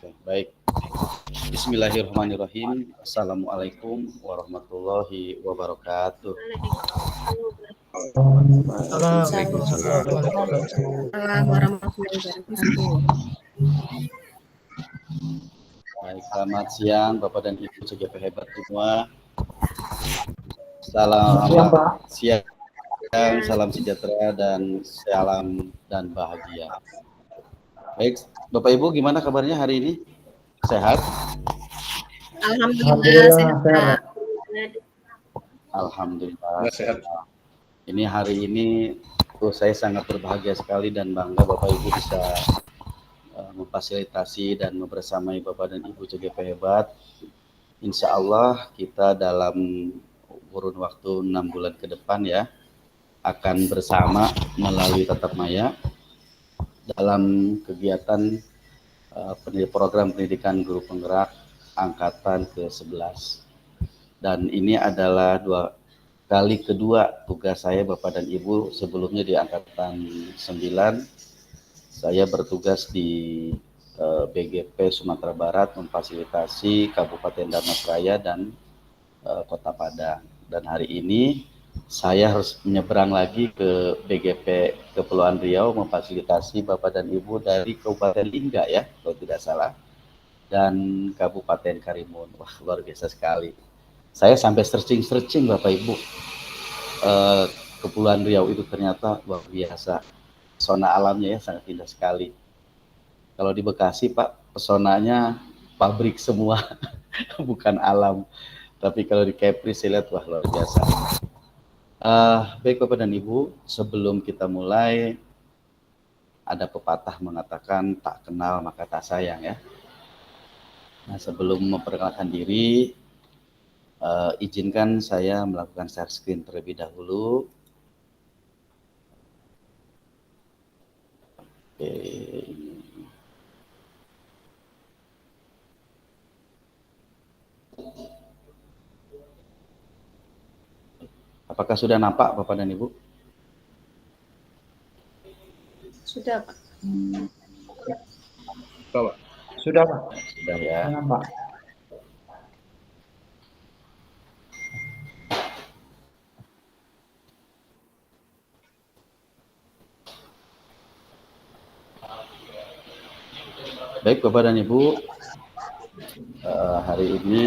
Baik. Bismillahirrahmanirrahim. Assalamualaikum warahmatullahi wabarakatuh. Waalaikumsalam warahmatullahi wabarakatuh. Baik, selamat siang Bapak dan Ibu CGP hebat semua. Selamat siang, salam sejahtera dan salam dan bahagia. Baik, Bapak Ibu gimana kabarnya hari ini? Sehat? Alhamdulillah sehat, Pak. Alhamdulillah sehat. Ini hari ini saya sangat berbahagia sekali dan bangga Bapak Ibu bisa memfasilitasi dan membersamai Bapak dan Ibu CGP hebat. Insya Allah kita dalam kurun waktu 6 bulan ke depan ya akan bersama melalui tatap maya dalam kegiatan program pendidikan guru penggerak angkatan ke-11. Dan ini adalah kali kedua tugas saya Bapak dan Ibu. Sebelumnya di angkatan 9 saya bertugas di BGP Sumatera Barat memfasilitasi Kabupaten Dharmasraya dan Kota Padang. Dan hari ini saya harus menyeberang lagi ke BGP Kepulauan Riau memfasilitasi Bapak dan Ibu dari Kabupaten Lingga ya, kalau tidak salah, dan Kabupaten Karimun. Wah, luar biasa sekali. Saya sampai searching Bapak Ibu. Kepulauan Riau itu ternyata luar biasa. Pesona alamnya ya sangat indah sekali. Kalau di Bekasi Pak, pesonanya pabrik semua, bukan alam. Tapi kalau di Kepri saya lihat wah luar biasa. Baik Bapak dan Ibu, sebelum kita mulai, ada pepatah mengatakan tak kenal maka tak sayang ya. Nah, sebelum memperkenalkan diri, izinkan saya melakukan share screen terlebih dahulu. Oke. Apakah sudah nampak Bapak dan Ibu? Sudah, Pak. Sudah, Pak. Sudah ya. Nampak. Baik Bapak dan Ibu, hari ini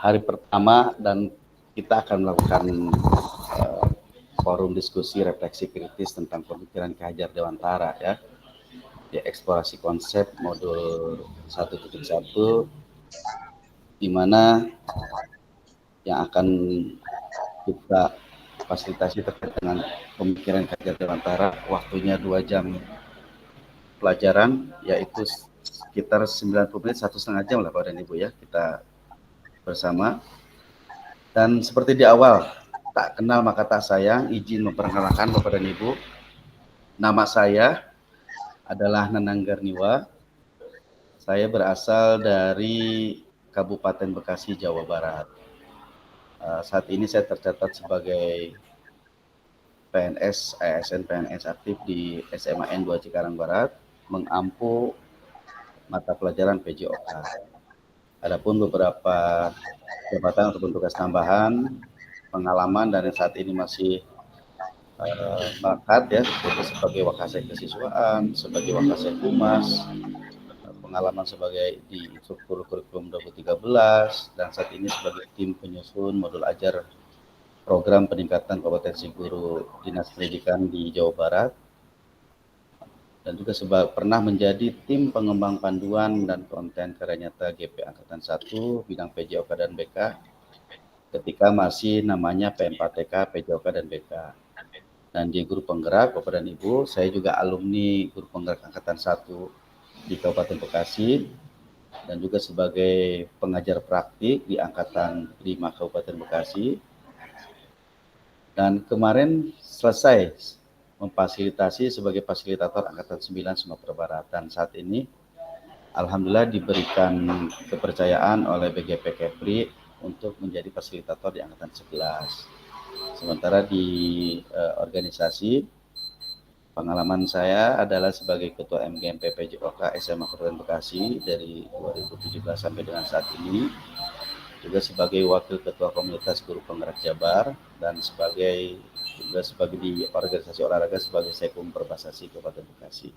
hari pertama dan kita akan melakukan forum diskusi refleksi kritis tentang pemikiran Ki Hajar Dewantara ya, di eksplorasi konsep modul 1.1 di mana yang akan kita fasilitasi terkait dengan pemikiran Ki Hajar Dewantara, waktunya 2 jam pelajaran, yaitu sekitar 90 menit, 1,5 jam lah Bapak dan Ibu ya, kita bersama. Dan seperti di awal, tak kenal maka tak sayang, izin memperkenalkan Bapak dan Ibu. Nama saya adalah Nanang Garniwa. Saya berasal dari Kabupaten Bekasi, Jawa Barat. Saat ini saya tercatat sebagai PNS, ASN PNS aktif di SMA N2 Cikarang Barat, mengampu mata pelajaran PJOK. Adapun beberapa jabatan ataupun tugas tambahan, pengalaman dan saat ini masih melekat ya, sebagai Wakasek Kesiswaan, sebagai Wakasek Humas, pengalaman sebagai di instruktur kurikulum 2013, dan saat ini sebagai tim penyusun modul ajar program peningkatan kompetensi guru Dinas Pendidikan di Jawa Barat, dan juga pernah menjadi tim pengembang panduan dan konten karya nyata GP Angkatan 1 bidang PJOK dan BK ketika masih namanya P4TK, PJOK dan BK. Dan di guru penggerak Bapak dan Ibu, saya juga alumni guru penggerak Angkatan 1 di Kabupaten Bekasi dan juga sebagai pengajar praktik di Angkatan 5 Kabupaten Bekasi. Dan kemarin selesai memfasilitasi sebagai fasilitator Angkatan 9 Sumatera Barat, dan saat ini alhamdulillah diberikan kepercayaan oleh BGP Kepri untuk menjadi fasilitator di Angkatan 11. Sementara di organisasi Pengalaman saya adalah sebagai Ketua MGMP PJOK SMA Kabupaten Bekasi dari 2017 sampai dengan saat ini, juga sebagai Wakil Ketua Komunitas Guru Penggerak Jabar, dan juga sebagai di organisasi olahraga sebagai Sekum Perbasasi Kabupaten Bekasi.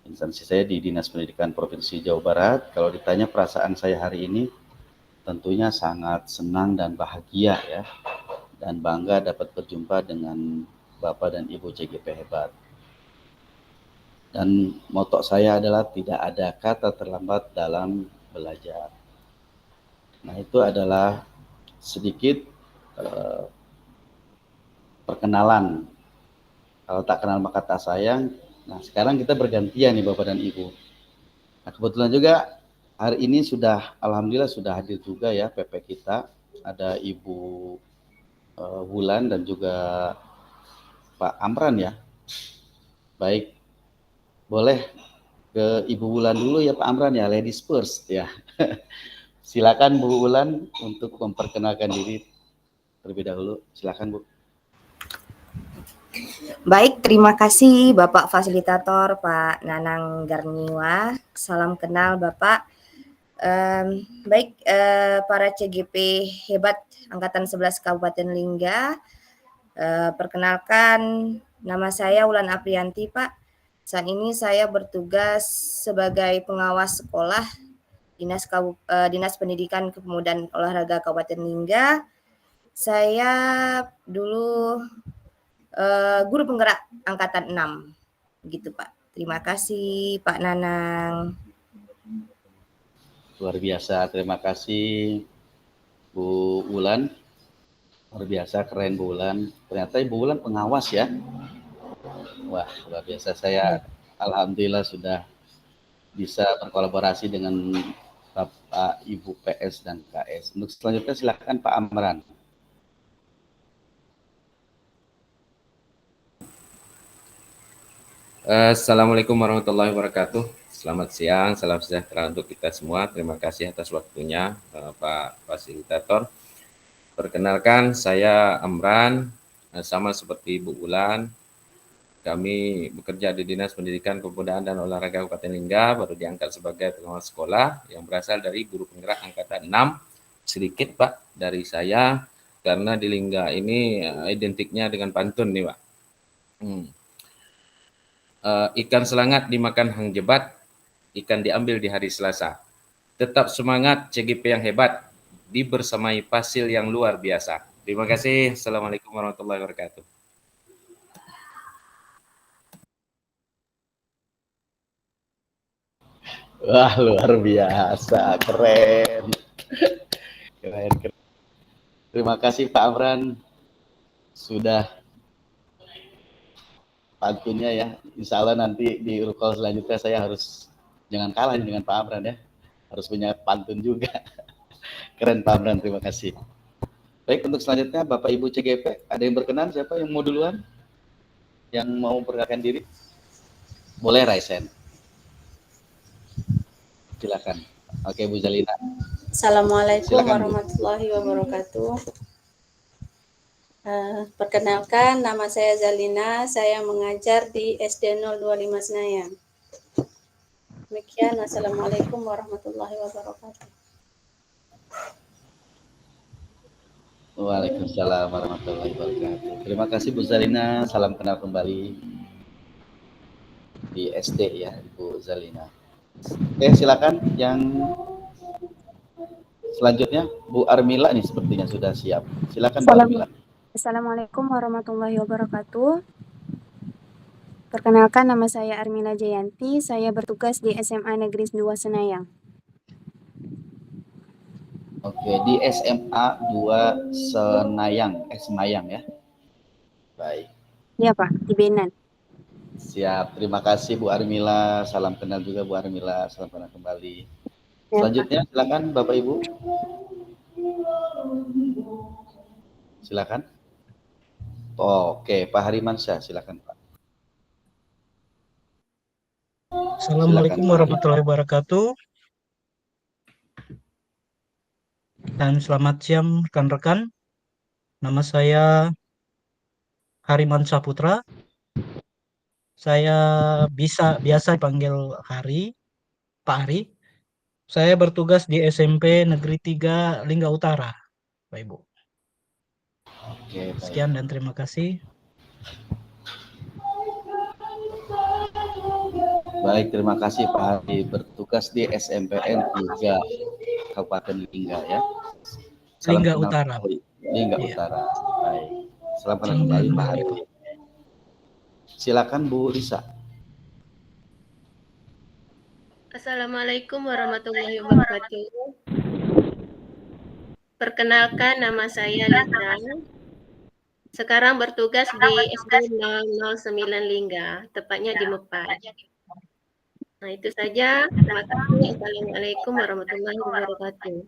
Instansi saya di Dinas Pendidikan Provinsi Jawa Barat. Kalau ditanya perasaan saya hari ini, tentunya sangat senang dan bahagia ya, dan bangga dapat berjumpa dengan Bapak dan Ibu CGP hebat. Dan moto saya adalah tidak ada kata terlambat dalam belajar. Nah, itu adalah sedikit perkenalan. Kalau tak kenal maka tak sayang. Nah, sekarang kita bergantian nih Bapak dan Ibu. Nah, kebetulan juga hari ini alhamdulillah sudah hadir juga ya PP kita. Ada Ibu Wulan dan juga Pak Amran ya. Baik, boleh ke Ibu Wulan dulu ya Pak Amran ya, ladies first ya. Silakan Bu Wulan untuk memperkenalkan diri terlebih dahulu. Silakan Bu. Baik, terima kasih Bapak Fasilitator Pak Nanang Garniwa. Salam kenal Bapak. Baik, para CGP hebat Angkatan 11 Kabupaten Lingga. Perkenalkan, nama saya Wulan Aprianti Pak. Saat ini saya bertugas sebagai pengawas sekolah Dinas Pendidikan Kepemudaan Olahraga Kabupaten Lingga. Saya dulu guru penggerak angkatan 6 gitu Pak. Terima kasih Pak Nanang. Luar biasa, terima kasih Bu Wulan. Luar biasa, keren Bu Wulan. Ternyata Ibu Wulan pengawas ya. Wah, luar biasa. Saya alhamdulillah sudah bisa berkolaborasi dengan Bapak, Ibu PS dan KS. Untuk selanjutnya silakan Pak Amran. Assalamualaikum warahmatullahi wabarakatuh. Selamat siang, salam sejahtera untuk kita semua. Terima kasih atas waktunya, Pak Fasilitator. Perkenalkan, saya Amran, sama seperti Bu Wulan. Kami bekerja di Dinas Pendidikan Kepemudaan dan Olahraga Kabupaten Lingga, baru diangkat sebagai pengawas sekolah yang berasal dari guru penggerak angkatan 6. Sedikit Pak dari saya, karena di Lingga ini identiknya dengan pantun nih Pak. Ikan selangat dimakan hang jebat, ikan diambil di hari Selasa. Tetap semangat CGP yang hebat, dibersamai Pasil yang luar biasa. Terima kasih. Assalamualaikum warahmatullahi wabarakatuh. Wah, luar biasa, keren. Keren. Terima kasih Pak Amran sudah pantunnya ya. Insya Allah nanti di rukol selanjutnya saya harus jangan kalah dengan Pak Amran ya. Harus punya pantun juga. Keren Pak Amran, terima kasih. Baik, untuk selanjutnya Bapak Ibu CGP, ada yang berkenan? Siapa yang mau duluan? Yang mau memperkenalkan diri? Boleh Raisen. Silakan. Oke Bu Zalina. Assalamualaikum Silakan, Bu. warahmatullahi wabarakatuh. Perkenalkan, nama saya Zalina. Saya mengajar di SD 025 Senayan. Demikian, Assalamualaikum warahmatullahi wabarakatuh. Waalaikumsalam warahmatullahi wabarakatuh. Terima kasih Bu Zalina. Salam kenal kembali di SD ya, Bu Zalina. Oke, silakan yang selanjutnya Bu Armila nih sepertinya sudah siap. Silakan Bu Armila. Assalamualaikum warahmatullahi wabarakatuh. Perkenalkan, nama saya Armila Jayanti. Saya bertugas di SMA Negeri 2 Senayang. Oke, di SMA 2 Senayang, Semayang ya. Baik. Ya Pak, di Benan. Siap, terima kasih Bu Armila. Salam kenal juga Bu Armila. Salam kenal kembali. Ya, Selanjutnya silakan Bapak Ibu. Silakan. Oke, Pak Harimansyah, silakan Pak. Assalamualaikum warahmatullahi wabarakatuh. Dan selamat siang rekan-rekan. Nama saya Hariman Saputra. Saya biasa dipanggil Pak Hari. Saya bertugas di SMP Negeri 3 Lingga Utara, Pak Ibu. Oke, baik. Sekian dan terima kasih. Baik, terima kasih Pak Hari, bertugas di SMPN 3 Kabupaten Lingga ya. Salam Lingga kenal Utara. kembali. Lingga Iya. Utara. Baik. Salam kenal Salam kembali kenal Pak kembali, Hari. Silakan Bu Lisa. Assalamualaikum warahmatullahi wabarakatuh. Perkenalkan, nama saya Lisa. Sekarang bertugas di SD 009 Lingga, tepatnya di Mepai. Nah, itu saja. Terima kasih. Assalamualaikum warahmatullahi wabarakatuh.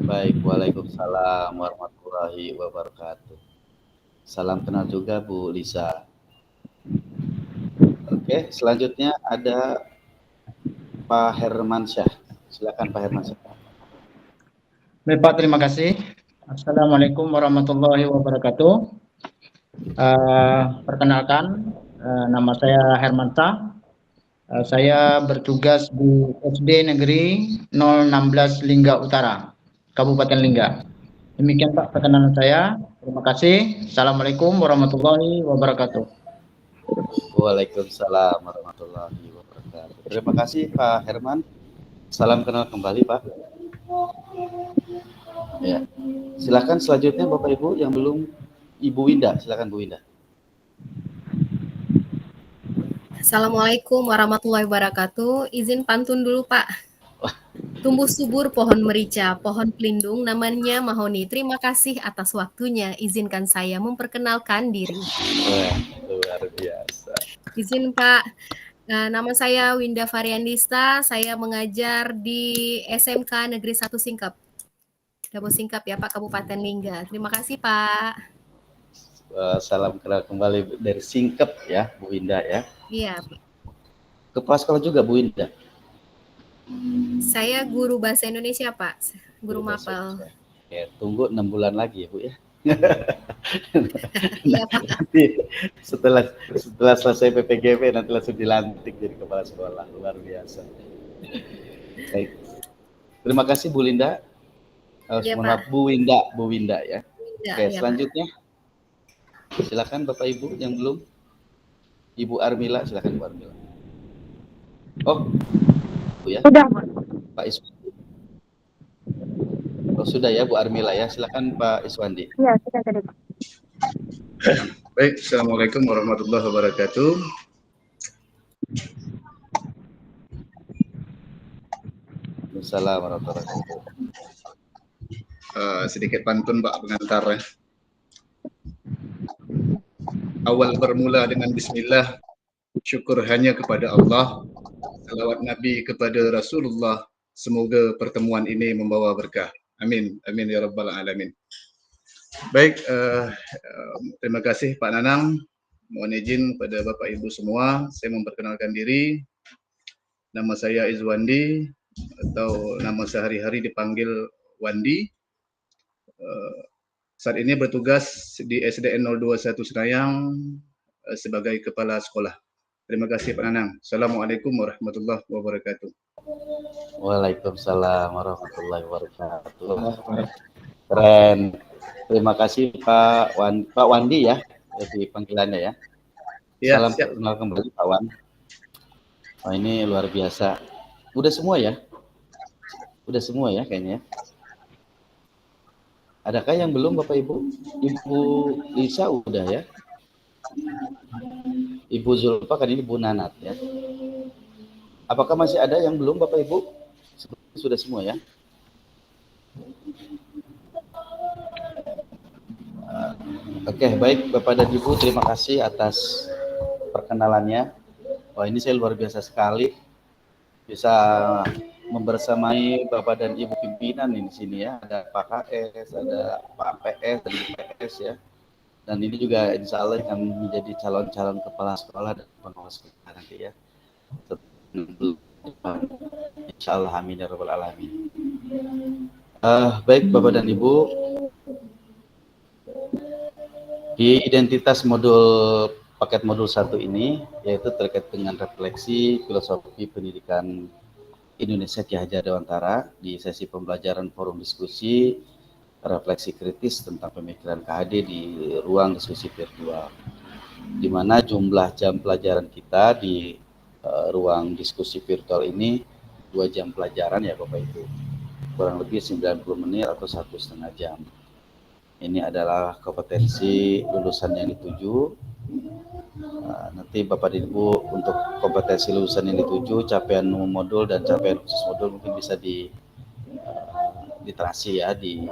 Baik, waalaikumsalam warahmatullahi wabarakatuh. Salam kenal juga Bu Lisa. Oke, selanjutnya ada Pak Hermansyah. Silakan Pak Hermansyah. Baik Pak, terima kasih. Assalamualaikum warahmatullahi wabarakatuh. Perkenalkan, nama saya Hermansyah. Saya bertugas di SD Negeri 016 Lingga Utara, Kabupaten Lingga. Demikian Pak perkenalan saya. Terima kasih. Assalamualaikum warahmatullahi wabarakatuh. Waalaikumsalam warahmatullahi wabarakatuh. Terima kasih Pak Herman. Salam kenal kembali Pak. Ya, silakan selanjutnya Bapak Ibu yang belum, Ibu Winda, silakan Bu Winda. Assalamualaikum warahmatullahi wabarakatuh. Izin pantun dulu Pak. Tumbuh subur pohon merica, pohon pelindung namanya mahoni. Terima kasih atas waktunya. Izinkan saya memperkenalkan diri. Wah, luar biasa. Izin Pak. Nama saya Winda Variandista. Saya mengajar di SMK Negeri 1 Singkep. Kamu Singkep ya Pak, Kabupaten Lingga. Terima kasih Pak. Salam kenal kembali dari Singkep ya, Bu Winda ya. Iya. Kepala sekolah juga Bu Winda. Saya guru bahasa Indonesia Pak, guru Bahasa mapel. Indonesia. Oke, tunggu 6 bulan lagi ya Bu ya. Iya Pak. Nanti setelah selesai PPGB nanti langsung dilantik jadi kepala sekolah, luar biasa. Baik. Terima kasih Bu Linda. Iya, Mohon maaf, Pak. Bu Winda ya. Ya, Oke, ya, selanjutnya silakan Bapak Ibu yang belum. Ibu Armila, silakan Bu Armila. Oh, Bu ya. Sudah. Pak Iswandi. Oh, sudah ya Bu Armila ya. Silakan Pak Iswandi. Iya, sudah tadi Pak. Baik, Assalamualaikum warahmatullahi wabarakatuh. Waalaikumsalam warahmatullahi wabarakatuh. Sedikit pantun Pak pengantar ya. Awal bermula dengan bismillah, syukur hanya kepada Allah, salawat Nabi kepada Rasulullah, semoga pertemuan ini membawa berkah. Amin, amin ya rabbal alamin. Baik, terima kasih Pak Nanang. Mohon izin pada Bapak Ibu semua, saya memperkenalkan diri. Nama saya Izwandi, atau nama sehari-hari dipanggil Wandi. Saat ini bertugas di SDN 021 Senayang sebagai kepala sekolah. Terima kasih Pak Nanang. Assalamualaikum warahmatullahi wabarakatuh. Waalaikumsalam warahmatullahi wabarakatuh. Keren. Terima kasih Pak Wandi ya, di panggilannya ya. Ya, Salam siap. kenal kembali Pak Wan. Oh, ini luar biasa. Udah semua ya? Udah semua ya kayaknya. Adakah yang belum Bapak Ibu? Ibu Lisa udah ya? Ibu Zulfa kan ini Bu Nanat ya. Apakah masih ada yang belum Bapak Ibu? Sudah semua ya? Oke, baik Bapak dan Ibu, terima kasih atas perkenalannya. Wah, ini saya luar biasa sekali bisa membersamai Bapak dan Ibu pimpinan di sini ya. Ada Pak KS, ada Pak PS, dan PS ya. Dan ini juga insya Allah akan menjadi calon-calon kepala sekolah dan pengawas kita nanti ya. Insya Allah, amin ya rabbal alamin. Baik Bapak dan Ibu, di identitas modul paket modul 1 ini yaitu terkait dengan refleksi filosofi pendidikan Indonesia Ki Hajar Dewantara di sesi pembelajaran forum diskusi refleksi kritis tentang pemikiran KHD di ruang diskusi virtual, di mana jumlah jam pelajaran kita di ruang diskusi virtual ini 2 jam pelajaran ya Bapak Ibu, kurang lebih 90 menit atau 1,5 jam. Ini adalah kompetensi lulusan yang dituju. Nanti Bapak dan Ibu untuk kompetensi lulusan yang dituju, capaian modul dan capaian khusus modul mungkin bisa diterasi ya di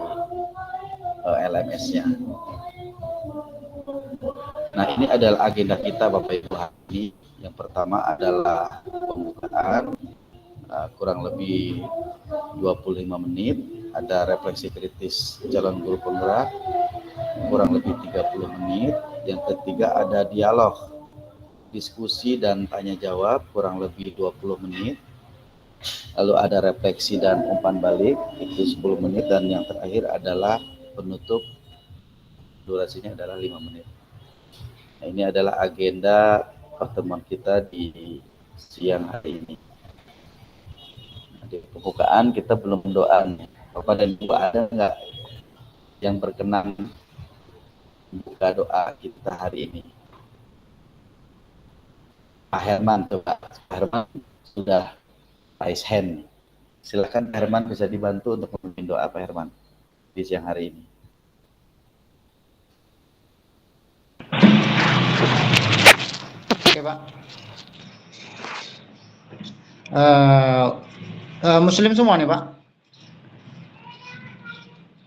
LMS-nya. Nah, ini adalah agenda kita Bapak Ibu hari ini. Yang pertama adalah pembukaan kurang lebih 25 menit, ada refleksi kritis calon guru penggerak kurang lebih 30 menit. Yang ketiga ada dialog, diskusi dan tanya jawab kurang lebih 20 menit. Lalu ada refleksi dan umpan balik itu 10 menit, dan yang terakhir adalah penutup, durasinya adalah 5 menit. Nah, ini adalah agenda pertemuan kita di siang hari ini. Nah, di pembukaan kita belum doa nih. Bapak dan Ibu ada nggak yang berkenan buka doa kita hari ini? Pak Herman, coba. Pak Herman sudah raise hand. Silakan Pak Herman, bisa dibantu untuk memimpin doa Pak Herman di siang hari ini. Oke Pak. Muslim semua nih Pak.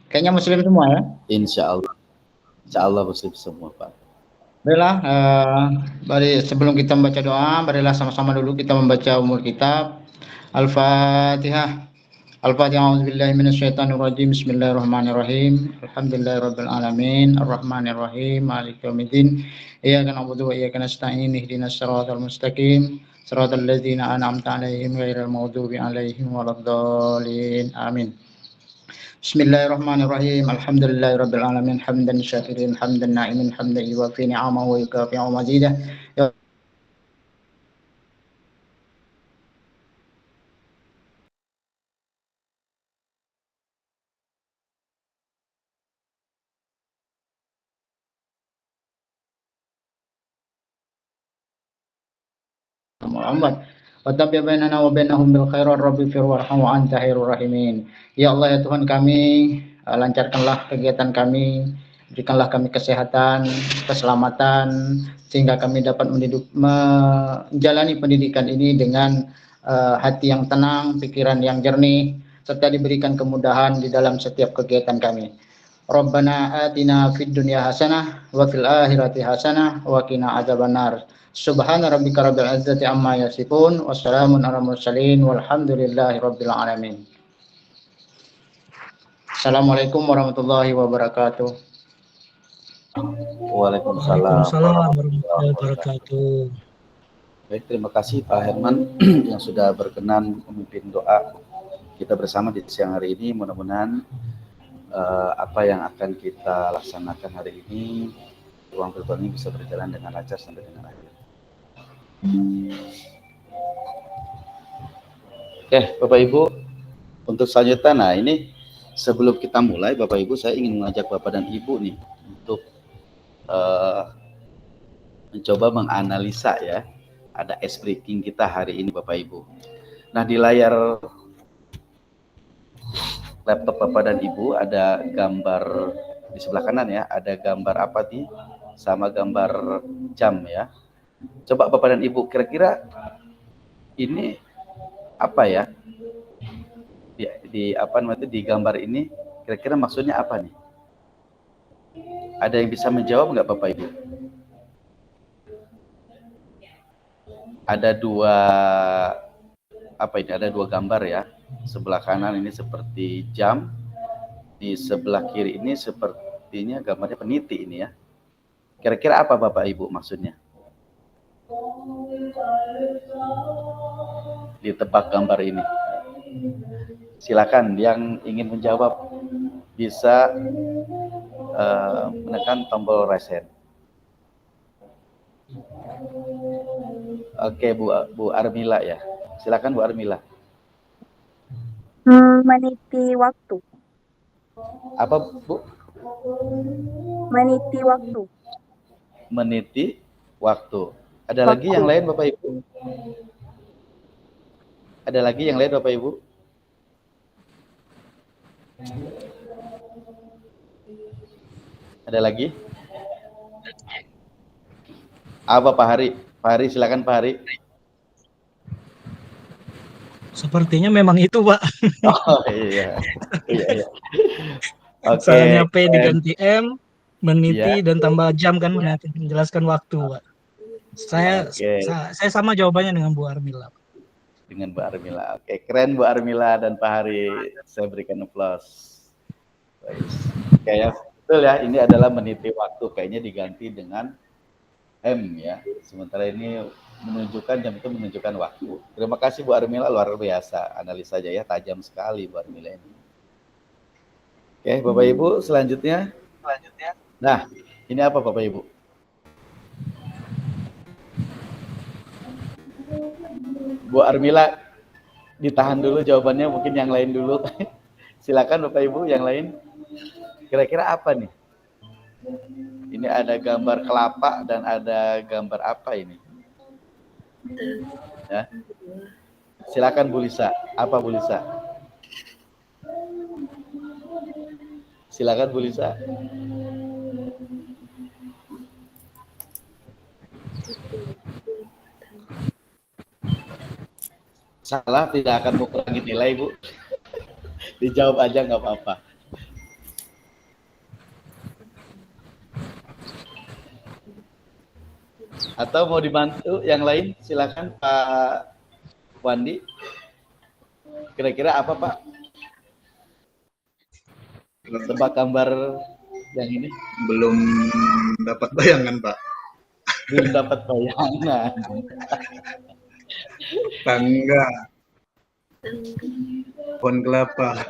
Kayaknya Muslim semua ya. Insya Allah Muslim semua Pak. Baiklah, sebelum kita membaca doa, marilah sama-sama dulu kita membaca umul kitab. Al-Fatihah. Al-Fatihah. A'udzubillahi minasyaitonirrajim. Bismillahirrahmanirrahim. Alhamdulillahirabbil alamin, arrahmanirrahim, maliki yaumiddin. Iyyaka na'budu wa iyyaka nasta'in. Ihdinas siratal mustaqim. Siratal ladzina an'amta 'alaihim ghairil maghdubi 'alaihim waladdallin. Amin. Bismillahirrahmanirrahim. Alhamdulillahirabbil alamin, hamdan syakirin, hamdan na'imin, hamdan yuwafi ni'amahu wa yukafi'u mazidah. Ya Muhammad wa tabi bainana wa bainahum bil khairat rabbi fir warham wa anta khairur rahimin. Ya Allah ya Tuhan kami, lancarkanlah kegiatan kami, berikanlah kami kesehatan, keselamatan, sehingga kami dapat menjalani pendidikan ini dengan hati yang tenang, pikiran yang jernih, serta diberikan kemudahan di dalam setiap kegiatan kami. Rabbana atina fid dunya hasanah wa fil akhirati hasanah wa qina adzabannar. Subhana rabbika rabbil izzati amma yasifun, wassalamun alal mursalin, walhamdulillahi rabbil alamin. Assalamualaikum warahmatullahi wabarakatuh. Waalaikumsalam warahmatullahi wabarakatuh. Baik, terima kasih Pak Herman yang sudah berkenan memimpin doa kita bersama di siang hari ini. Mudah-mudahan apa yang akan kita laksanakan hari ini, ruang virtual ini bisa berjalan dengan lancar sampai dengan akhir. Oke, Bapak Ibu, untuk selanjutnya, nah ini sebelum kita mulai, Bapak Ibu, saya ingin mengajak Bapak dan Ibu nih untuk mencoba menganalisa ya, ada ice breaking kita hari ini Bapak Ibu. Nah, di layar laptop Bapak dan Ibu ada gambar di sebelah kanan ya, ada gambar apa nih, sama gambar jam ya. Coba Bapak dan Ibu, kira-kira ini apa ya? Di gambar ini kira-kira maksudnya apa nih? Ada yang bisa menjawab nggak Bapak Ibu? Ada dua gambar ya. Sebelah kanan ini seperti jam, di sebelah kiri ini sepertinya gambarnya peniti ini ya. Kira-kira apa Bapak Ibu maksudnya? Ditebak gambar ini. Silakan yang ingin menjawab bisa menekan tombol raise hand. Oke, Bu Armila ya. Silakan Bu Armila. Meniti waktu. Apa Bu? Meniti waktu. Meniti waktu. Ada lagi yang lain Bapak Ibu? Ada lagi yang lain Bapak Ibu? Ada lagi? Apa Pak Hari? Pak Hari, silakan Pak Hari. Sepertinya memang itu, Pak. Oh iya. Iya. Oke. Misalnya P diganti M, meniti Iya. dan tambah jam kan menjelaskan waktu, Pak. Saya sama jawabannya dengan Bu Armila. Dengan Bu Armila. Oke, keren Bu Armila dan Pak Hari. Saya berikan aplaus. Kayak betul ya, ini adalah meniti waktu, kayaknya diganti dengan M ya. Sementara ini menunjukkan jam itu menunjukkan waktu. Terima kasih Bu Armila, luar biasa analisanya ya, tajam sekali Bu Armila ini. Oke, Bapak Ibu, selanjutnya. Nah, ini apa Bapak Ibu? Bu Armila, ditahan dulu jawabannya, mungkin yang lain dulu. Silakan Bapak Ibu, yang lain. Kira-kira apa nih? Ini ada gambar kelapa dan ada gambar apa ini? Ya. Silakan Bu Lisa. Apa Bu Lisa? Silakan Bu Lisa. Salah, tidak akan mengurangi nilai Bu. Dijawab aja nggak apa-apa. Atau mau dibantu yang lain? Silakan Pak Wandi. Kira-kira apa Pak? Tebak gambar yang ini? Belum dapat bayangan Pak. Belum dapat bayangan. Tangga. Pohon kelapa.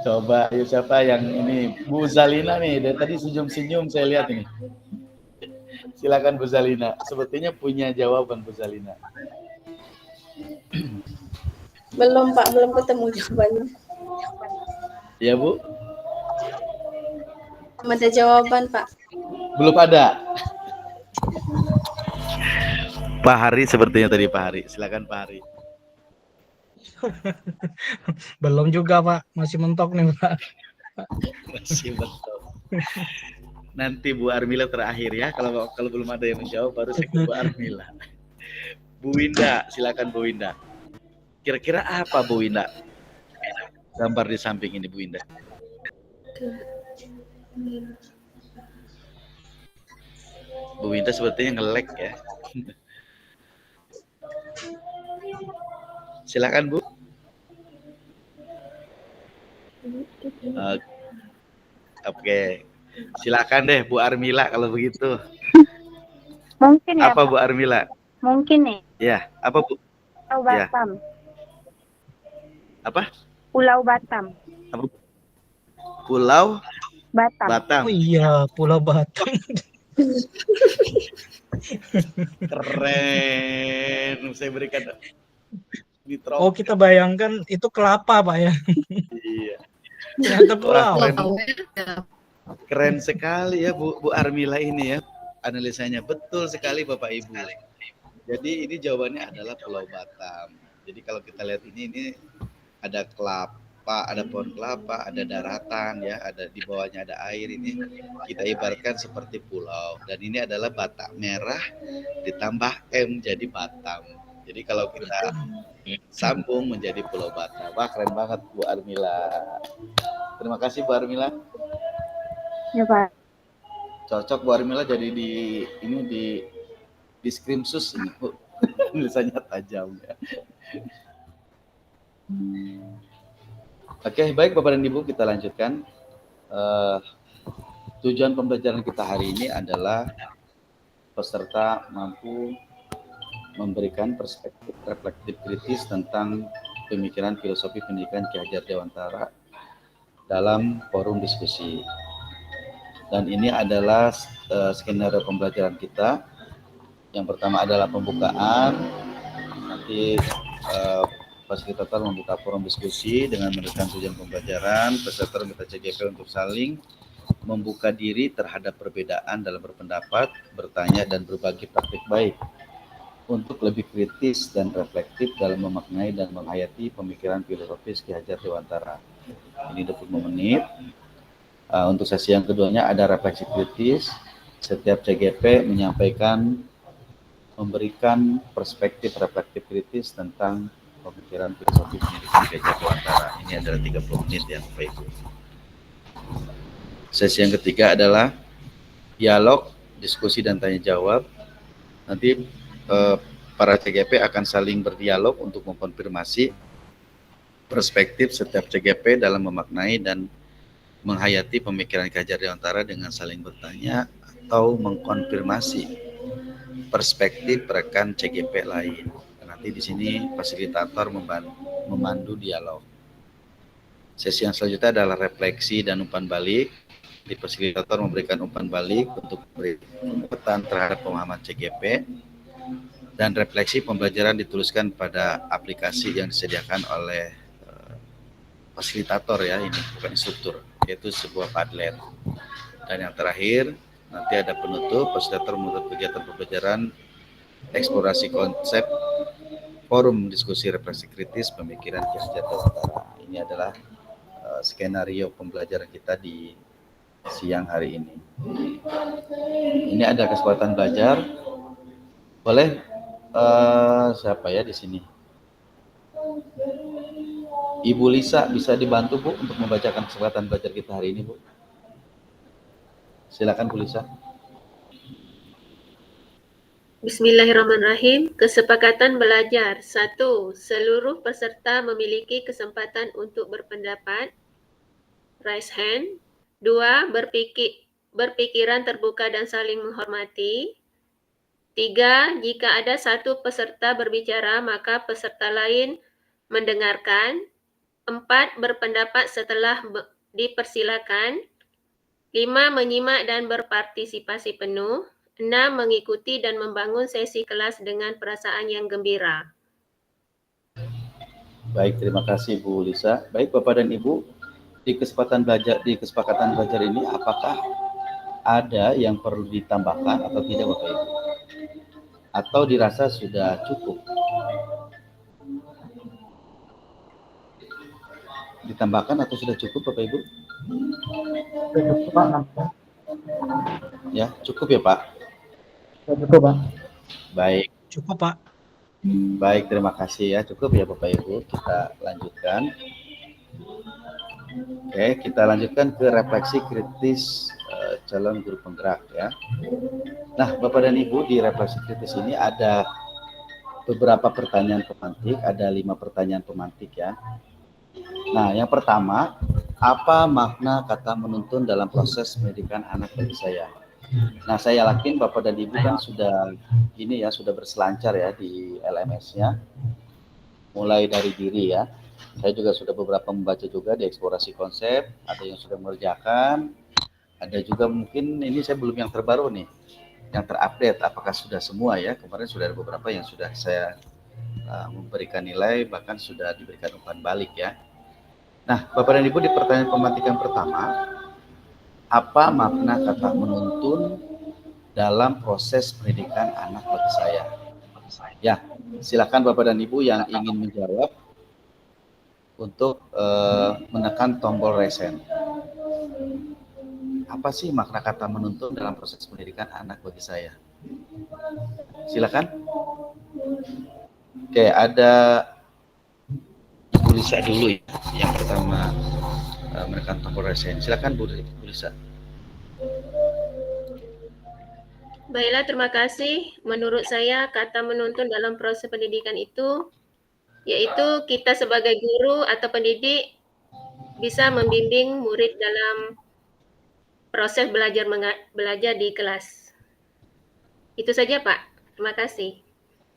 Coba, ayo siapa yang ini? Bu Zalina nih, dari tadi senyum-senyum saya lihat ini. Silakan Bu Zalina. Sepertinya punya jawaban Bu Zalina. Belum Pak, belum ketemu jawabannya. Ya Bu? Belum ada jawaban Pak. Belum ada. Pak Hari sepertinya tadi Pak Hari. Silakan Pak Hari. Belum juga Pak, masih mentok nih Pak. Masih mentok. Nanti Bu Armila terakhir ya. Kalau belum ada yang menjawab baru saya ke Bu Armila. Bu Winda, silakan Bu Winda. Kira-kira apa Bu Winda? Gambar di samping ini Bu Winda. Bu Winda sepertinya nge-lag ya. Silakan Bu. Oke. Silakan deh Bu Armila kalau begitu. Mungkin ya. Apa Bu Armila? Mungkin nih. Ya, apa Bu? Pulau Batam. Ya. Apa? Pulau Batam. Apa? Pulau Batam. Batam. Oh iya, Pulau Batam. Keren. Saya berikan Oh, kita bayangkan itu kelapa, Pak ya. Iya. Ternyata pulau. Keren sekali ya Bu Armila ini ya. Analisanya betul sekali Bapak Ibu. Jadi ini jawabannya adalah Pulau Batam. Jadi kalau kita lihat ini ada kelapa, ada pohon kelapa, ada daratan ya, ada di bawahnya ada air, ini kita ibaratkan seperti pulau. Dan ini adalah Batak merah ditambah M jadi Batam. Jadi kalau kita sambung menjadi Pulau Batam. Wah, keren banget Bu Armila. Terima kasih Bu Armila. Ya Pak. Cocok Bu Armila jadi di Skrimsus ini Bu. Tulisannya tajam ya. Oke, baik Bapak dan Ibu, kita lanjutkan. Tujuan pembelajaran kita hari ini adalah peserta mampu memberikan perspektif reflektif kritis tentang pemikiran filosofi pendidikan Ki Hajar Dewantara dalam forum diskusi. Dan ini adalah skenario pembelajaran kita. Yang pertama adalah pembukaan. Nanti fasilitator membuka forum diskusi dengan menekan tujuan pembelajaran. Peserta meminta CGP untuk saling membuka diri terhadap perbedaan dalam berpendapat, bertanya, dan berbagi praktik baik untuk lebih kritis dan reflektif dalam memaknai dan menghayati pemikiran filosofis Ki Hajar Dewantara. Ini 25 menit. Untuk sesi yang keduanya ada refleksi kritis. Setiap CGP memberikan perspektif reflektif kritis tentang pemikiran filosofi pendidikan Ki Hajar Dewantara. Ini adalah 30 menit ya Bapak Ibu. Sesi yang ketiga adalah dialog, diskusi, dan tanya jawab. Nanti para CGP akan saling berdialog untuk mengkonfirmasi perspektif setiap CGP dalam memaknai dan menghayati pemikiran Ki Hajar Dewantara dengan saling bertanya atau mengkonfirmasi perspektif rekan CGP lain. Nanti di sini fasilitator memandu dialog. Sesi yang selanjutnya adalah refleksi dan umpan balik. Di fasilitator memberikan umpan balik untuk memberi penguatan terhadap pemahaman CGP, dan refleksi pembelajaran dituliskan pada aplikasi yang disediakan oleh fasilitator ya, ini bukan instruktur, yaitu sebuah Padlet. Dan yang terakhir nanti ada penutup. Fasilitator menutup kegiatan pembelajaran eksplorasi konsep forum diskusi refleksi kritis pemikiran Ki Hajar Dewantara. Ini adalah skenario pembelajaran kita di siang hari ini. Ini ada kesempatan belajar. Boleh siapa ya di sini? Ibu Lisa bisa dibantu Bu untuk membacakan kesempatan belajar kita hari ini Bu. Silakan Bu Lisa. Bismillahirrahmanirrahim. Kesepakatan belajar. 1. Seluruh peserta memiliki kesempatan untuk berpendapat. Raise hand. 2. Berpikiran terbuka dan saling menghormati. 3. Jika ada satu peserta berbicara, maka peserta lain mendengarkan. 4. Berpendapat setelah dipersilakan. 5. Menyimak dan berpartisipasi penuh. 6. Mengikuti dan membangun sesi kelas dengan perasaan yang gembira. Baik, terima kasih Bu Lisa. Baik Bapak dan Ibu, di kesepakatan belajar ini apakah ada yang perlu ditambahkan atau tidak Bapak Ibu? Atau dirasa sudah cukup? Ditambahkan atau sudah cukup Bapak Ibu? Cukup Pak. Ya, cukup ya Pak? Cukup Pak. Baik. Cukup Pak. Baik, terima kasih ya. Cukup ya Bapak Ibu. Kita lanjutkan. Oke, kita lanjutkan ke refleksi kritis calon guru penggerak ya. Nah, Bapak dan Ibu, di refleksi kritis ini ada beberapa pertanyaan pemantik, ada 5 pertanyaan pemantik ya. Nah, yang pertama, apa makna kata menuntun dalam proses pendidikan anak bagi saya? Nah, saya yakin Bapak dan Ibu kan sudah berselancar ya di LMS-nya, mulai dari diri ya. Saya juga sudah beberapa membaca juga di eksplorasi konsep, ada yang sudah mengerjakan, ada juga mungkin ini saya belum yang terbaru nih, yang terupdate. Apakah sudah semua ya? Kemarin sudah ada beberapa yang sudah saya memberikan nilai, bahkan sudah diberikan umpan balik ya. Nah, Bapak dan Ibu, di pertanyaan pemantikan pertama, apa makna kata menuntun dalam proses pendidikan anak bagi saya? Ya, silakan Bapak dan Ibu yang ingin menjawab untuk menekan tombol raise hand. Apa sih makna kata menuntun dalam proses pendidikan anak bagi saya? Silakan. Oke, ada Bu Lisa dulu ya, yang pertama menekan tombol raise hand. Silakan Bu Lisa. Baiklah, terima kasih. Menurut saya, kata menuntun dalam proses pendidikan itu, yaitu kita sebagai guru atau pendidik bisa membimbing murid dalam proses belajar di kelas. Itu saja, Pak. Terima kasih.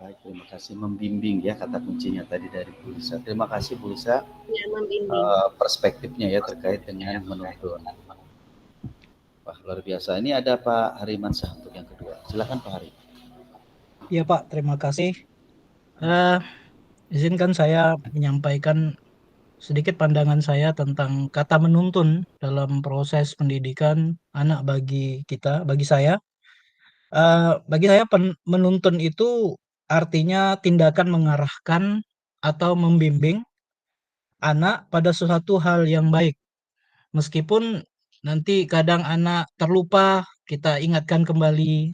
Baik, terima kasih. Membimbing ya kata kuncinya tadi dari Bu Lisa. Terima kasih Bu Lisa. Ya, membimbing. Perspektifnya ya terkait dengan menuntun. Wah, luar biasa. Ini ada Pak Harimansyah untuk yang kedua. Silakan Pak Hari. Iya Pak, terima kasih. Izinkan saya menyampaikan sedikit pandangan saya tentang kata menuntun dalam proses pendidikan anak bagi kita, bagi saya. Bagi saya menuntun itu artinya tindakan mengarahkan atau membimbing anak pada suatu hal yang baik. Meskipun nanti kadang anak terlupa, kita ingatkan kembali,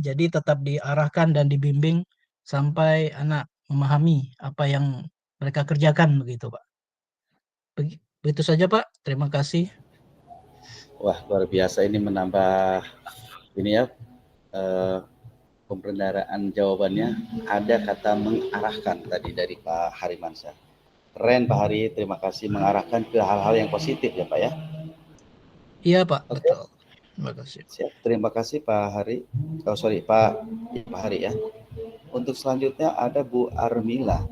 jadi tetap diarahkan dan dibimbing sampai anak memahami apa yang mereka kerjakan begitu, Pak. Begitu saja, Pak. Terima kasih. Wah, luar biasa, ini menambah ini ya, pembenaran jawabannya. Ada kata mengarahkan tadi dari Pak Harimansyah. Keren Pak Hari, terima kasih, mengarahkan ke hal-hal yang positif ya Pak ya. Iya Pak, Oke. betul. Terima kasih. Siap, terima kasih Pak Hari. Oh sorry Pak Hari ya. Untuk selanjutnya ada Bu Armila.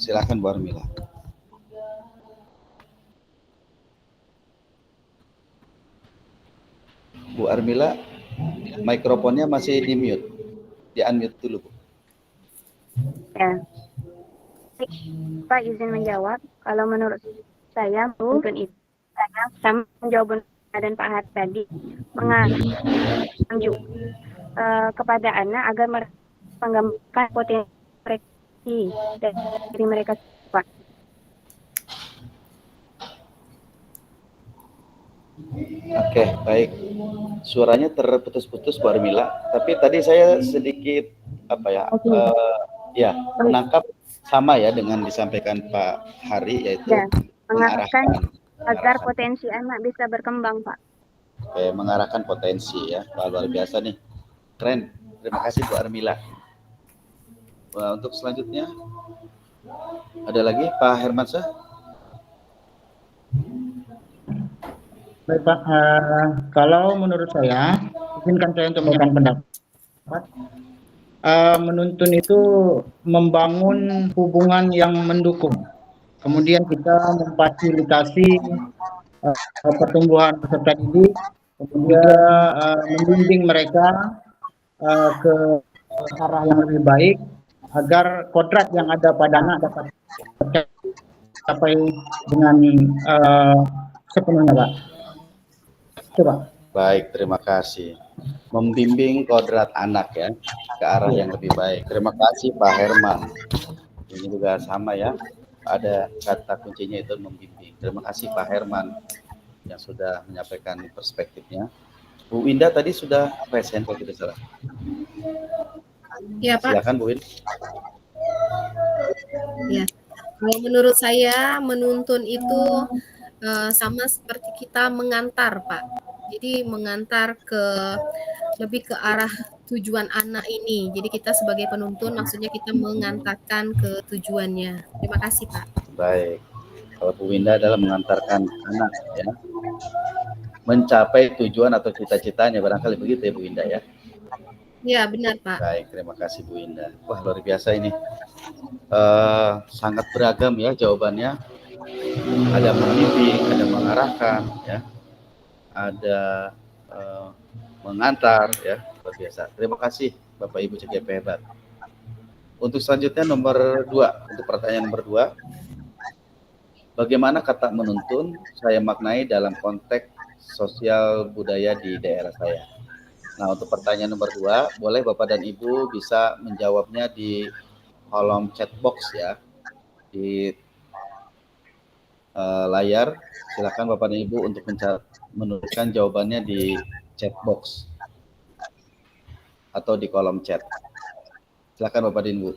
Silakan Bu Armila. Bu Armila, mikrofonnya masih di mute. Di unmute dulu Bu. Ya. Pak izin menjawab. Kalau menurut saya mungkin itu sama jawaban dan Pak Har tadi mengajuk kepada anak agar mereka mengembangkan potensi dari mereka. Pak. Oke, baik. Suaranya terputus-putus Bu Armila, tapi tadi saya sedikit menangkap sama ya dengan disampaikan Pak Hari, yaitu mengarahkan agar potensi anak bisa berkembang, Pak. Oke, mengarahkan potensi ya. Wah, luar biasa nih. Keren. Terima kasih Bu Armila. Wah, untuk selanjutnya ada lagi Pak Hermansyah. Baik Pak, kalau menurut saya, izinkan saya untuk memberikan pendapat. Menuntun itu membangun hubungan yang mendukung. Kemudian kita memfasilitasi pertumbuhan peserta didik, kemudian membimbing mereka ke arah yang lebih baik agar kodrat yang ada pada anak dapat tercapai dengan sepenuhnya, Pak. Coba. Baik, terima kasih. Membimbing kodrat anak ya ke arah yang lebih baik. Terima kasih Pak Herman. Ini juga sama ya. Ada kata kuncinya itu membimbing. Terima kasih Pak Herman yang sudah menyampaikan perspektifnya. Bu Winda tadi sudah present kalau tidak salah. Ya Pak. Silakan Bu Winda. Ya. Kalau menurut saya menuntun itu sama seperti kita mengantar, Pak. Jadi mengantar lebih ke arah tujuan anak ini. Jadi kita sebagai penuntun maksudnya kita mengantarkan ke tujuannya. Terima kasih, Pak. Baik. Kalau Bu Winda adalah mengantarkan anak ya mencapai tujuan atau cita-citanya, barangkali begitu ya Bu Winda ya. Ya benar Pak. Baik, terima kasih Bu Winda. Wah luar biasa ini. Sangat beragam ya jawabannya. Ada membimbing, ada mengarahkan ya. Ada mengantar ya, luar biasa. Terima kasih Bapak Ibu CGP hebat. Untuk selanjutnya nomor 2, untuk pertanyaan nomor 2. Bagaimana kata menuntun saya maknai dalam konteks sosial budaya di daerah saya? Nah, untuk pertanyaan nomor 2, boleh Bapak dan Ibu bisa menjawabnya di kolom chat box ya. Di layar, silakan Bapak dan Ibu untuk menuliskan jawabannya di chat box atau di kolom chat. Silakan Bapak dan Ibu.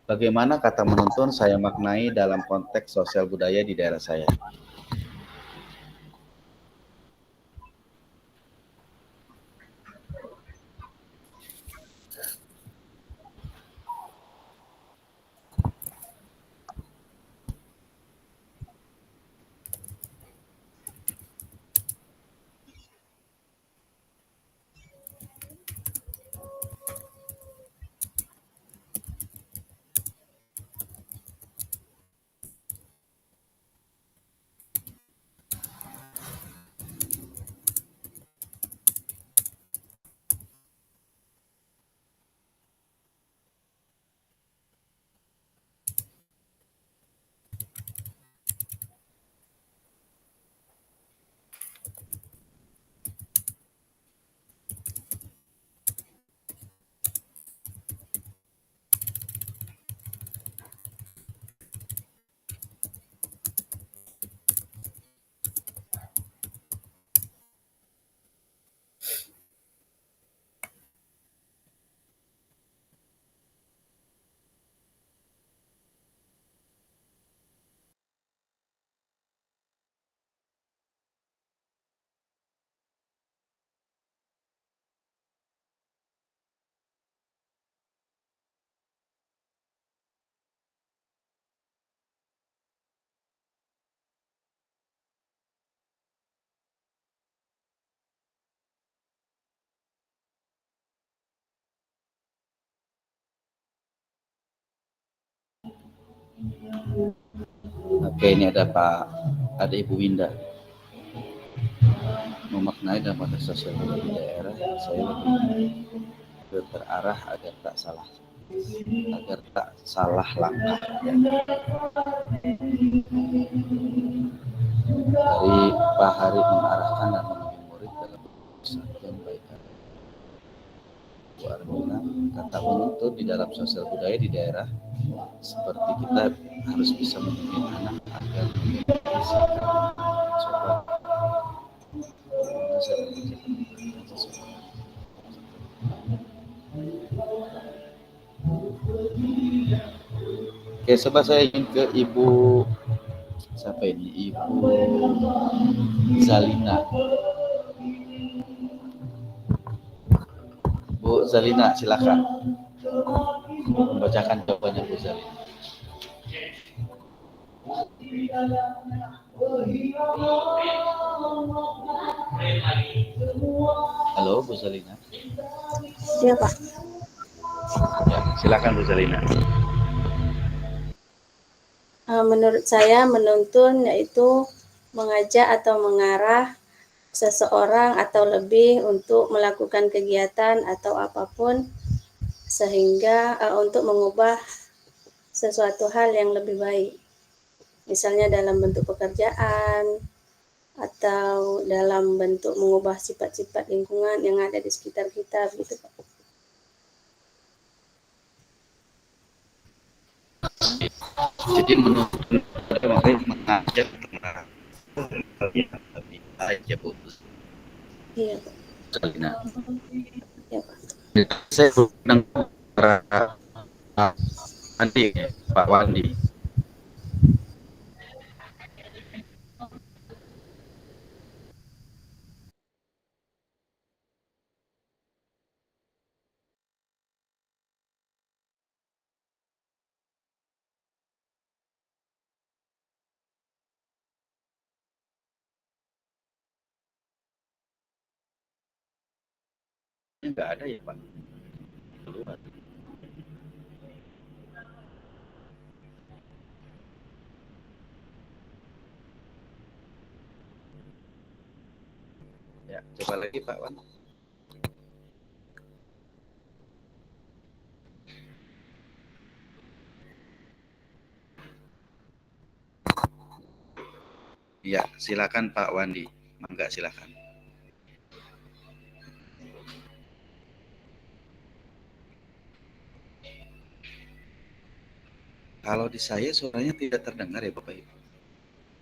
Bagaimana kata menuntun saya maknai dalam konteks sosial budaya di daerah saya? Oke, ini ada Ibu Winda. Memaknai dan pada sosial media di daerah, saya lebih terarah agar tak salah langkah. Ya. Dari Pak Hari mengarahkan dan membimbing murid dalam kesatuan baik. Bu Armina, kata menuntut di dalam sosial budaya di daerah, seperti kita harus bisa membimbing anak agar bisa coba. Oke, coba saya ingin ke Ibu siapa ini? Ibu Zalina. Bu Zalina, silakan membacakan jawabannya Bu Zalina. Halo Bu Zalina. Siapa? Ya, silakan Bu Zalina. Menurut saya menuntun yaitu mengajak atau mengarah seseorang atau lebih untuk melakukan kegiatan atau apapun sehingga untuk mengubah sesuatu hal yang lebih baik. Misalnya dalam bentuk pekerjaan atau dalam bentuk mengubah sifat-sifat lingkungan yang ada di sekitar kita, begitu Pak. Jadi menuntun mengajak aja Bu. Iya Pak. Zalina. Iya Pak. Saya undang Andi, Pak Wandi. Enggak ada ya Pak. Keluar. Ya, coba lagi Pak Wan. Ya, silakan Pak Wandi. Mangga silakan. Kalau di saya suaranya tidak terdengar ya Bapak Ibu.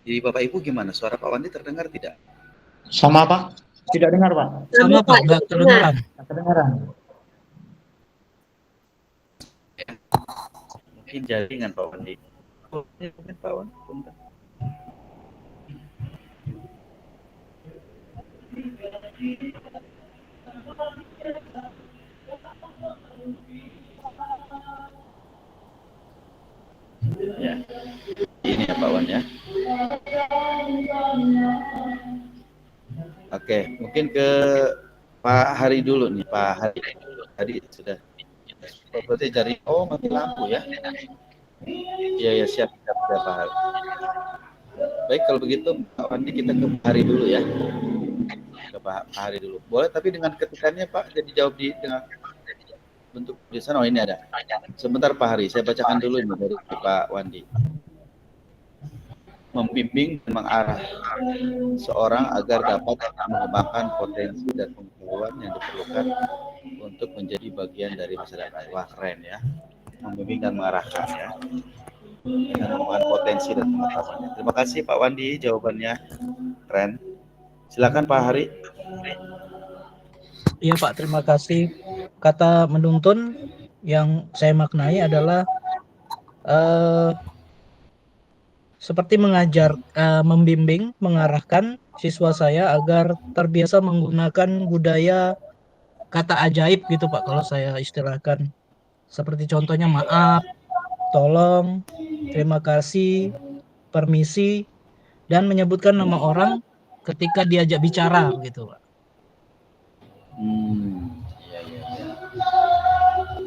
Jadi Bapak Ibu gimana? Suara Pak Wandi terdengar tidak? Sama Pak? Tidak dengar Pak? Sama Pak, nggak kedengaran. Tidak kedengaran. Mungkin jaringan Pak Wandi. Mungkin Pak Wandi. Bentar. Ya, ini ya Pak Wan ya. Oke, mungkin ke Pak Hari dulu nih, Pak Hari. Tadi sudah. Oh, berarti jari. Oh, mati lampu ya. Iya ya, siap Pak Hari. Baik, kalau begitu Pak Wandi kita ke Pak Hari dulu ya. Ke Pak Hari dulu. Boleh, tapi dengan ketikannya Pak, jadi jawab dengan bentuk tulisan. Oh, ini ada. Sebentar Pak Hari, saya bacakan dulu ini dari Pak Wandi. Membimbing dan mengarah seorang agar dapat mengembangkan potensi dan pengetahuan yang diperlukan untuk menjadi bagian dari masyarakat. Wah, keren ya. Membimbing dan mengarahkan ya. Dengan mengembangkan potensi dan pengetahuannya. Terima kasih Pak Wandi, jawabannya keren. Silakan Pak Hari. Iya Pak, terima kasih. Kata menuntun yang saya maknai adalah seperti mengajar, membimbing, mengarahkan siswa saya agar terbiasa menggunakan budaya kata ajaib gitu Pak, kalau saya istilahkan. Seperti contohnya maaf, tolong, terima kasih, permisi, dan menyebutkan nama orang ketika diajak bicara gitu Pak.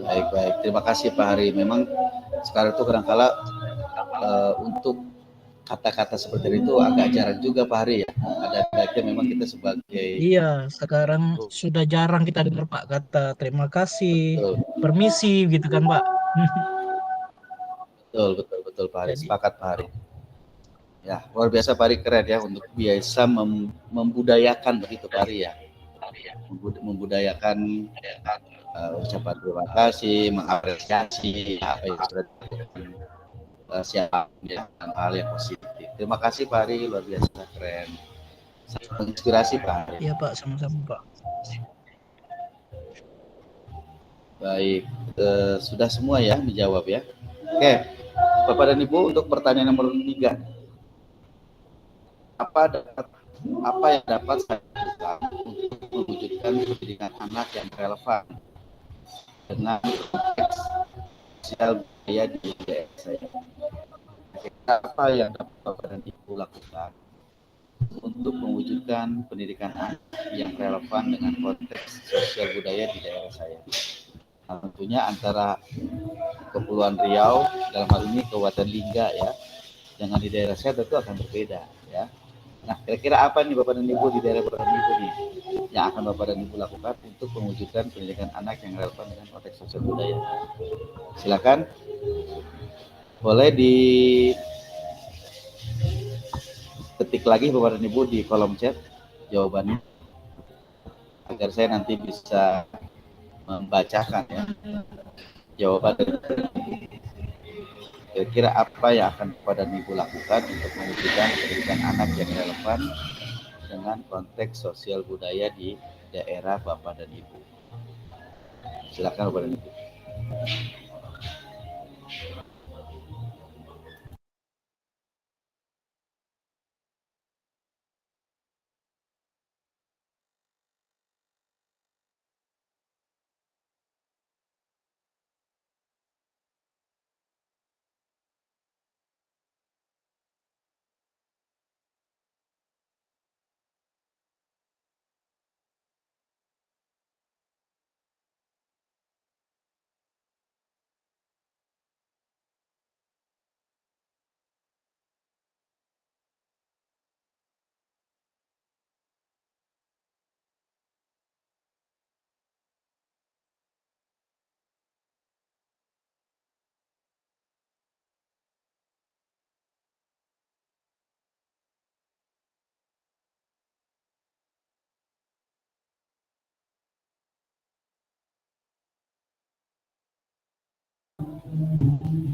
Iya. Baik. Terima kasih Pak Hari. Memang sekarang itu kadang-kala untuk kata-kata seperti itu agak jarang juga Pak Hari ya. Ada baiknya memang kita sebagai Iya, sekarang sudah jarang kita dengar Pak kata terima kasih, betul permisi gitu kan Pak. betul Pak Hari, Jadi sepakat Pak Hari. Ya, luar biasa Pak Hari, keren ya untuk biasa membudayakan begitu Pak Hari ya. Membudayakan ucapan terima kasih, mengapresiasi apa yang sudah dilakukan siapa ya, hal yang positif. Terima kasih Pak Hari, luar biasa keren. Sangat menginspirasi Pak Hari. iya Pak, sama-sama Pak. Baik, sudah semua ya dijawab ya. Oke, Bapak dan Ibu, untuk pertanyaan nomor 3. Apa yang dapat saya lakukan untuk mewujudkan pendidikan anak yang relevan dengan konteks sosial budaya di daerah saya? Apa yang dapat Bapak dan Ibu lakukan untuk mewujudkan pendidikan anak yang relevan dengan konteks sosial budaya di daerah saya? Nah, tentunya antara Kepulauan Riau, dalam hal ini Kabupaten Lingga ya, dengan di daerah saya tentu akan berbeda ya. Nah, kira-kira apa nih Bapak dan Ibu di daerah Bapak dan Ibu nih yang akan Bapak dan Ibu lakukan untuk mewujudkan pendidikan anak yang relevan dengan konteks sosial budaya? Silakan, boleh diketik lagi Bapak dan Ibu di kolom chat jawabannya agar saya nanti bisa membacakan ya jawaban. Kira-kira apa yang akan Bapak dan Ibu lakukan untuk mewujudkan pendidikan anak yang relevan dengan konteks sosial budaya di daerah Bapak dan Ibu? Silakan Bapak dan Ibu.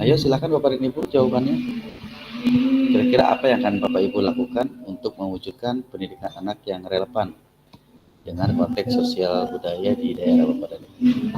Ayo silakan Bapak dan Ibu jawabannya. Kira-kira apa yang akan Bapak Ibu lakukan untuk mewujudkan pendidikan anak yang relevan dengan konteks sosial budaya di daerah Bapak dan Ibu?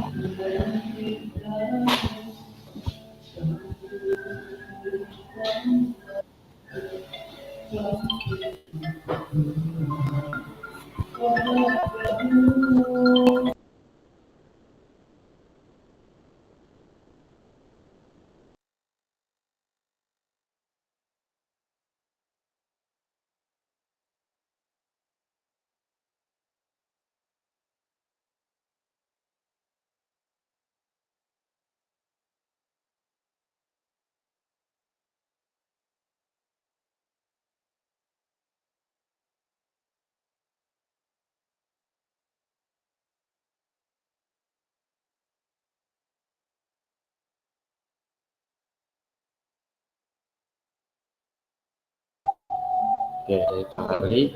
Oke, dari Pak Hari,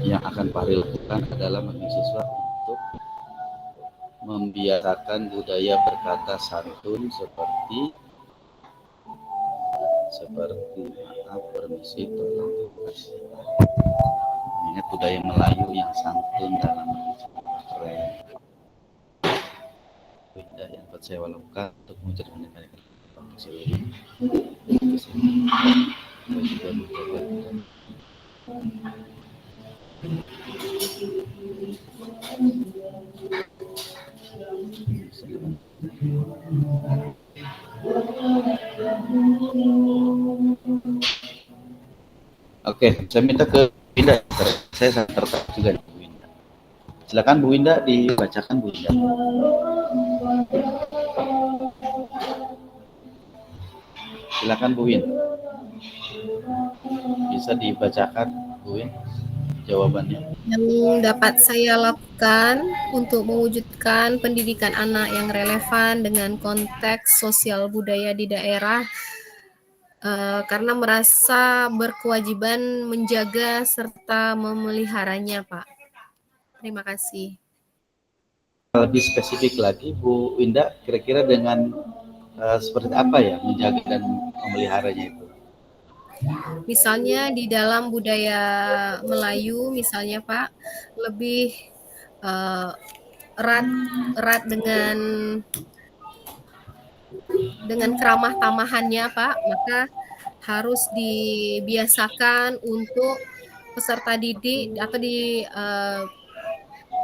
yang akan Pak Hari lakukan adalah mendidik siswa untuk membiasakan budaya berkata santun seperti maaf, permisi, tolong, terima kasih. Ingat budaya Melayu yang santun dalam berbicara, keren. Budaya yang dapat saya lakukan untuk mengucapkan pendidikan ini. Saya juga menjaga. Oke, saya minta ke Winda. Saya sangat tertarik juga di Bu Winda. Silakan Bu Winda, dibacakan Bu Winda. Silakan Bu Winda. Bisa dibacakan, Bu Win, jawabannya. Yang dapat saya lakukan untuk mewujudkan pendidikan anak yang relevan dengan konteks sosial budaya di daerah, karena merasa berkewajiban menjaga serta memeliharanya, Pak. Terima kasih. Lebih spesifik lagi, Bu Winda, kira-kira dengan seperti apa ya menjaga dan memeliharanya itu? Misalnya di dalam budaya Melayu, misalnya Pak, lebih erat dengan keramah tamahannya Pak, maka harus dibiasakan untuk peserta didik atau di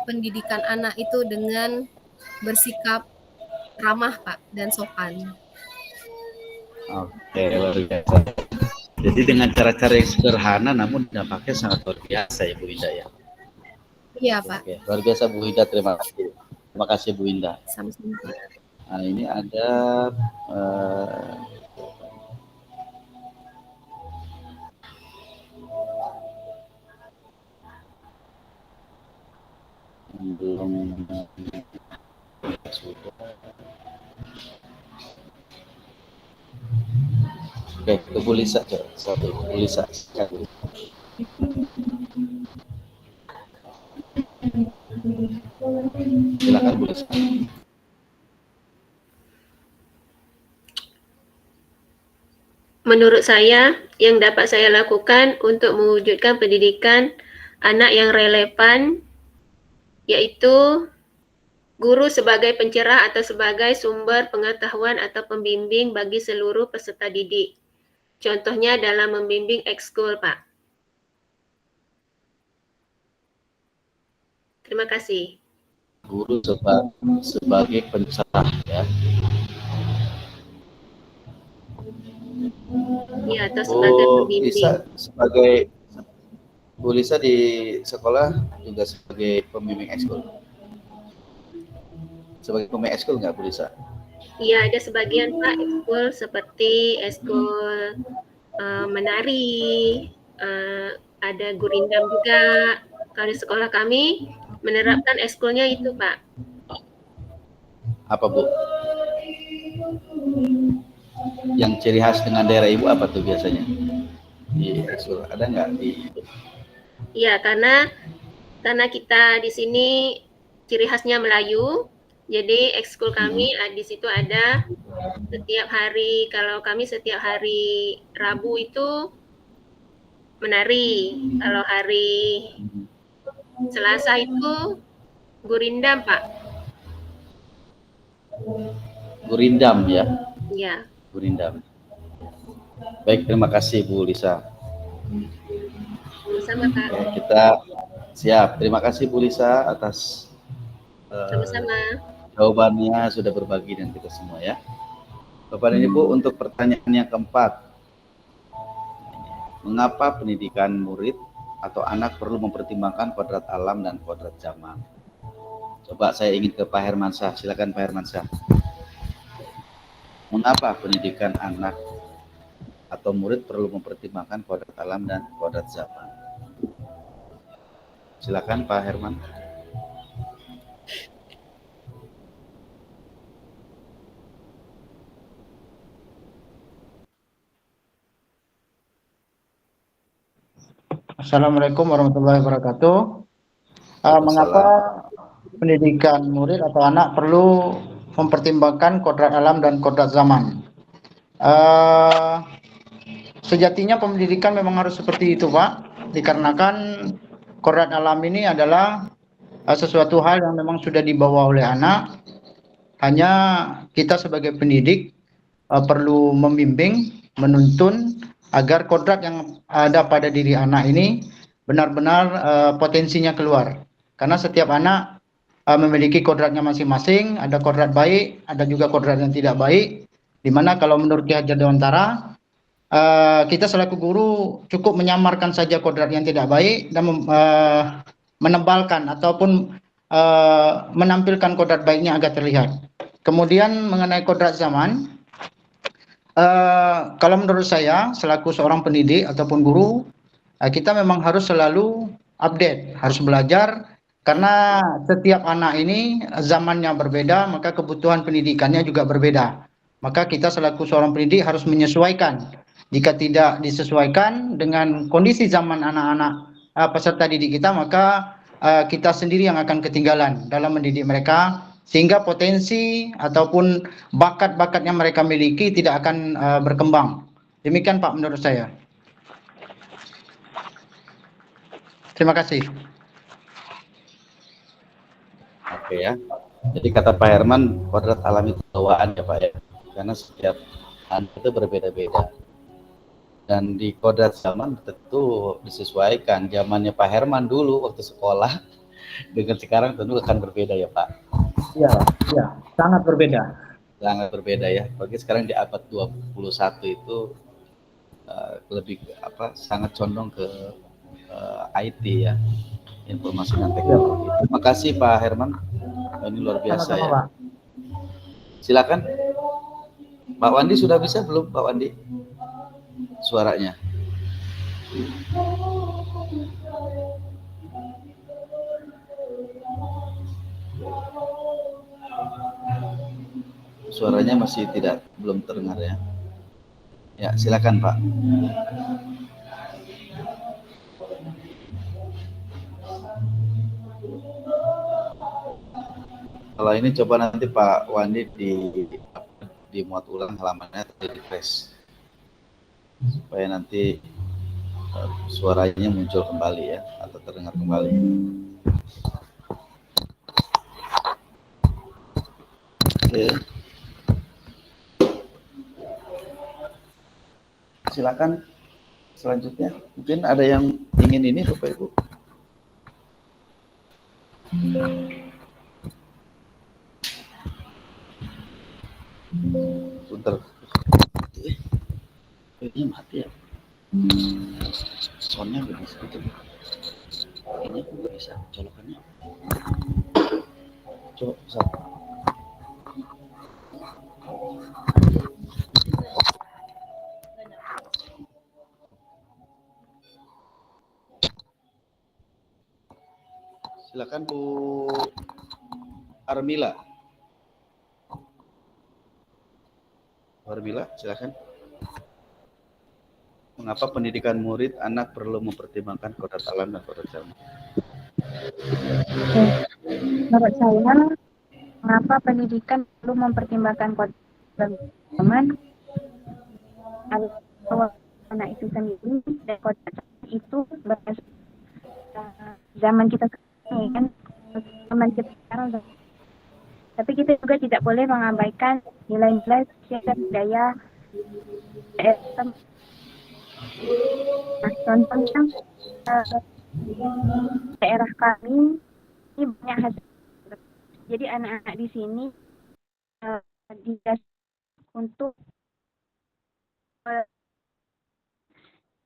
pendidikan anak itu dengan bersikap ramah Pak dan sopan. Oke, luar biasa. Jadi dengan cara-cara yang sederhana namun dampaknya sangat luar biasa ya Bu Winda ya. Iya Pak. Oke, luar biasa Bu Winda, terima kasih. Terima kasih Bu Winda. Sama-sama. Nah, ini ada belum sudah. Oke, ke Bu Lisa, satu Bu Lisa. Silakan Bu Lisa. Menurut saya, yang dapat saya lakukan untuk mewujudkan pendidikan anak yang relevan, yaitu guru sebagai pencerah atau sebagai sumber pengetahuan atau pembimbing bagi seluruh peserta didik. Contohnya dalam membimbing ekskul, Pak. Terima kasih. Guru sebagai pencerah ya. Iya, atau sebagai Bu pembimbing. Lisa sebagai Bu Lisa di sekolah juga sebagai pembimbing ekskul. Sebagai pembimbing ekskul nggak Bu Lisa? Iya, ada sebagian Pak ekskul seperti ekskul menari, ada gurindam juga. Kalau di sekolah kami menerapkan ekskulnya itu Pak. Apa Bu? Yang ciri khas dengan daerah Ibu apa tuh biasanya? Di ekskul ada nggak di? Iya, karena kita di sini ciri khasnya Melayu. Jadi ekskul kami di situ ada setiap hari, kalau kami setiap hari Rabu itu menari, kalau hari Selasa itu gurindam Pak. Gurindam ya? Iya. Gurindam. Baik, terima kasih Bu Lisa. Sama Kak. Oke, kita siap. Terima kasih Bu Lisa atas sama-sama jawabannya, sudah berbagi dengan kita semua ya. Bapak dan Ibu, untuk pertanyaan yang keempat, mengapa pendidikan murid atau anak perlu mempertimbangkan kodrat alam dan kodrat zaman? Coba saya ingin ke Pak Hermansyah, silakan Pak Hermansyah. Mengapa pendidikan anak atau murid perlu mempertimbangkan kodrat alam dan kodrat zaman? Silakan Pak Herman. Assalamualaikum warahmatullahi wabarakatuh. Mengapa pendidikan murid atau anak perlu mempertimbangkan kodrat alam dan kodrat zaman? Sejatinya pendidikan memang harus seperti itu, Pak, dikarenakan kodrat alam ini adalah sesuatu hal yang memang sudah dibawa oleh anak. Hanya kita sebagai pendidik perlu membimbing, menuntun agar kodrat yang ada pada diri anak ini benar-benar potensinya keluar. Karena setiap anak memiliki kodratnya masing-masing, ada kodrat baik, ada juga kodrat yang tidak baik. Dimana kalau menurut Ki Hajar Dewantara, kita selaku guru cukup menyamarkan saja kodrat yang tidak baik dan menebalkan ataupun menampilkan kodrat baiknya agar terlihat. Kemudian mengenai kodrat zaman, kalau menurut saya selaku seorang pendidik ataupun guru, kita memang harus selalu update, harus belajar karena setiap anak ini zamannya berbeda, maka kebutuhan pendidikannya juga berbeda. Maka kita selaku seorang pendidik harus menyesuaikan. Jika tidak disesuaikan dengan kondisi zaman anak-anak peserta didik kita, maka kita sendiri yang akan ketinggalan dalam mendidik mereka, sehingga potensi ataupun bakat-bakat yang mereka miliki tidak akan berkembang. Demikian Pak menurut saya. Terima kasih. Oke ya. Jadi kata Pak Herman, kodrat alam itu bawaan ya Pak ya. Karena setiap anak itu berbeda-beda. Dan di kodrat zaman tentu disesuaikan. Zamannya Pak Herman dulu waktu sekolah dengan sekarang tentu akan berbeda ya Pak. Iya, iya, sangat berbeda. Sangat berbeda ya. Bagi sekarang di abad 21 itu lebih sangat condong ke IT ya, informasi dan teknologi. Terima kasih Pak Herman. Ini luar biasa ya. Pak. Silakan. Pak Wandi sudah bisa belum Pak Wandi? Suaranya. Suaranya masih belum terdengar ya. Ya, silakan Pak. Kalau ini coba nanti Pak Wandi dimuat ulang halamannya atau di refresh supaya nanti suaranya muncul kembali ya atau terdengar kembali. Oke. Silakan selanjutnya. Mungkin ada yang ingin ini Bapak Ibu. Bentar. Kayaknya mati ya. Soundnya nggak bisa gitu. Kayaknya aku nggak bisa colokannya. Coba satu. Silakan Bu Armila. Armila, silakan. Mengapa pendidikan murid anak perlu mempertimbangkan kodrat alam dan kodrat zaman? Menurut saya, mengapa pendidikan perlu mempertimbangkan kodrat zaman? Kalau anak itu sendiri dan kodrat itu berdasarkan zaman kita sekarang kan, zaman kita sekarang. Tapi kita juga tidak boleh mengabaikan nilai-nilai sosial dan budaya contohnya daerah kami ini banyak hasil. Jadi anak-anak di sini untuk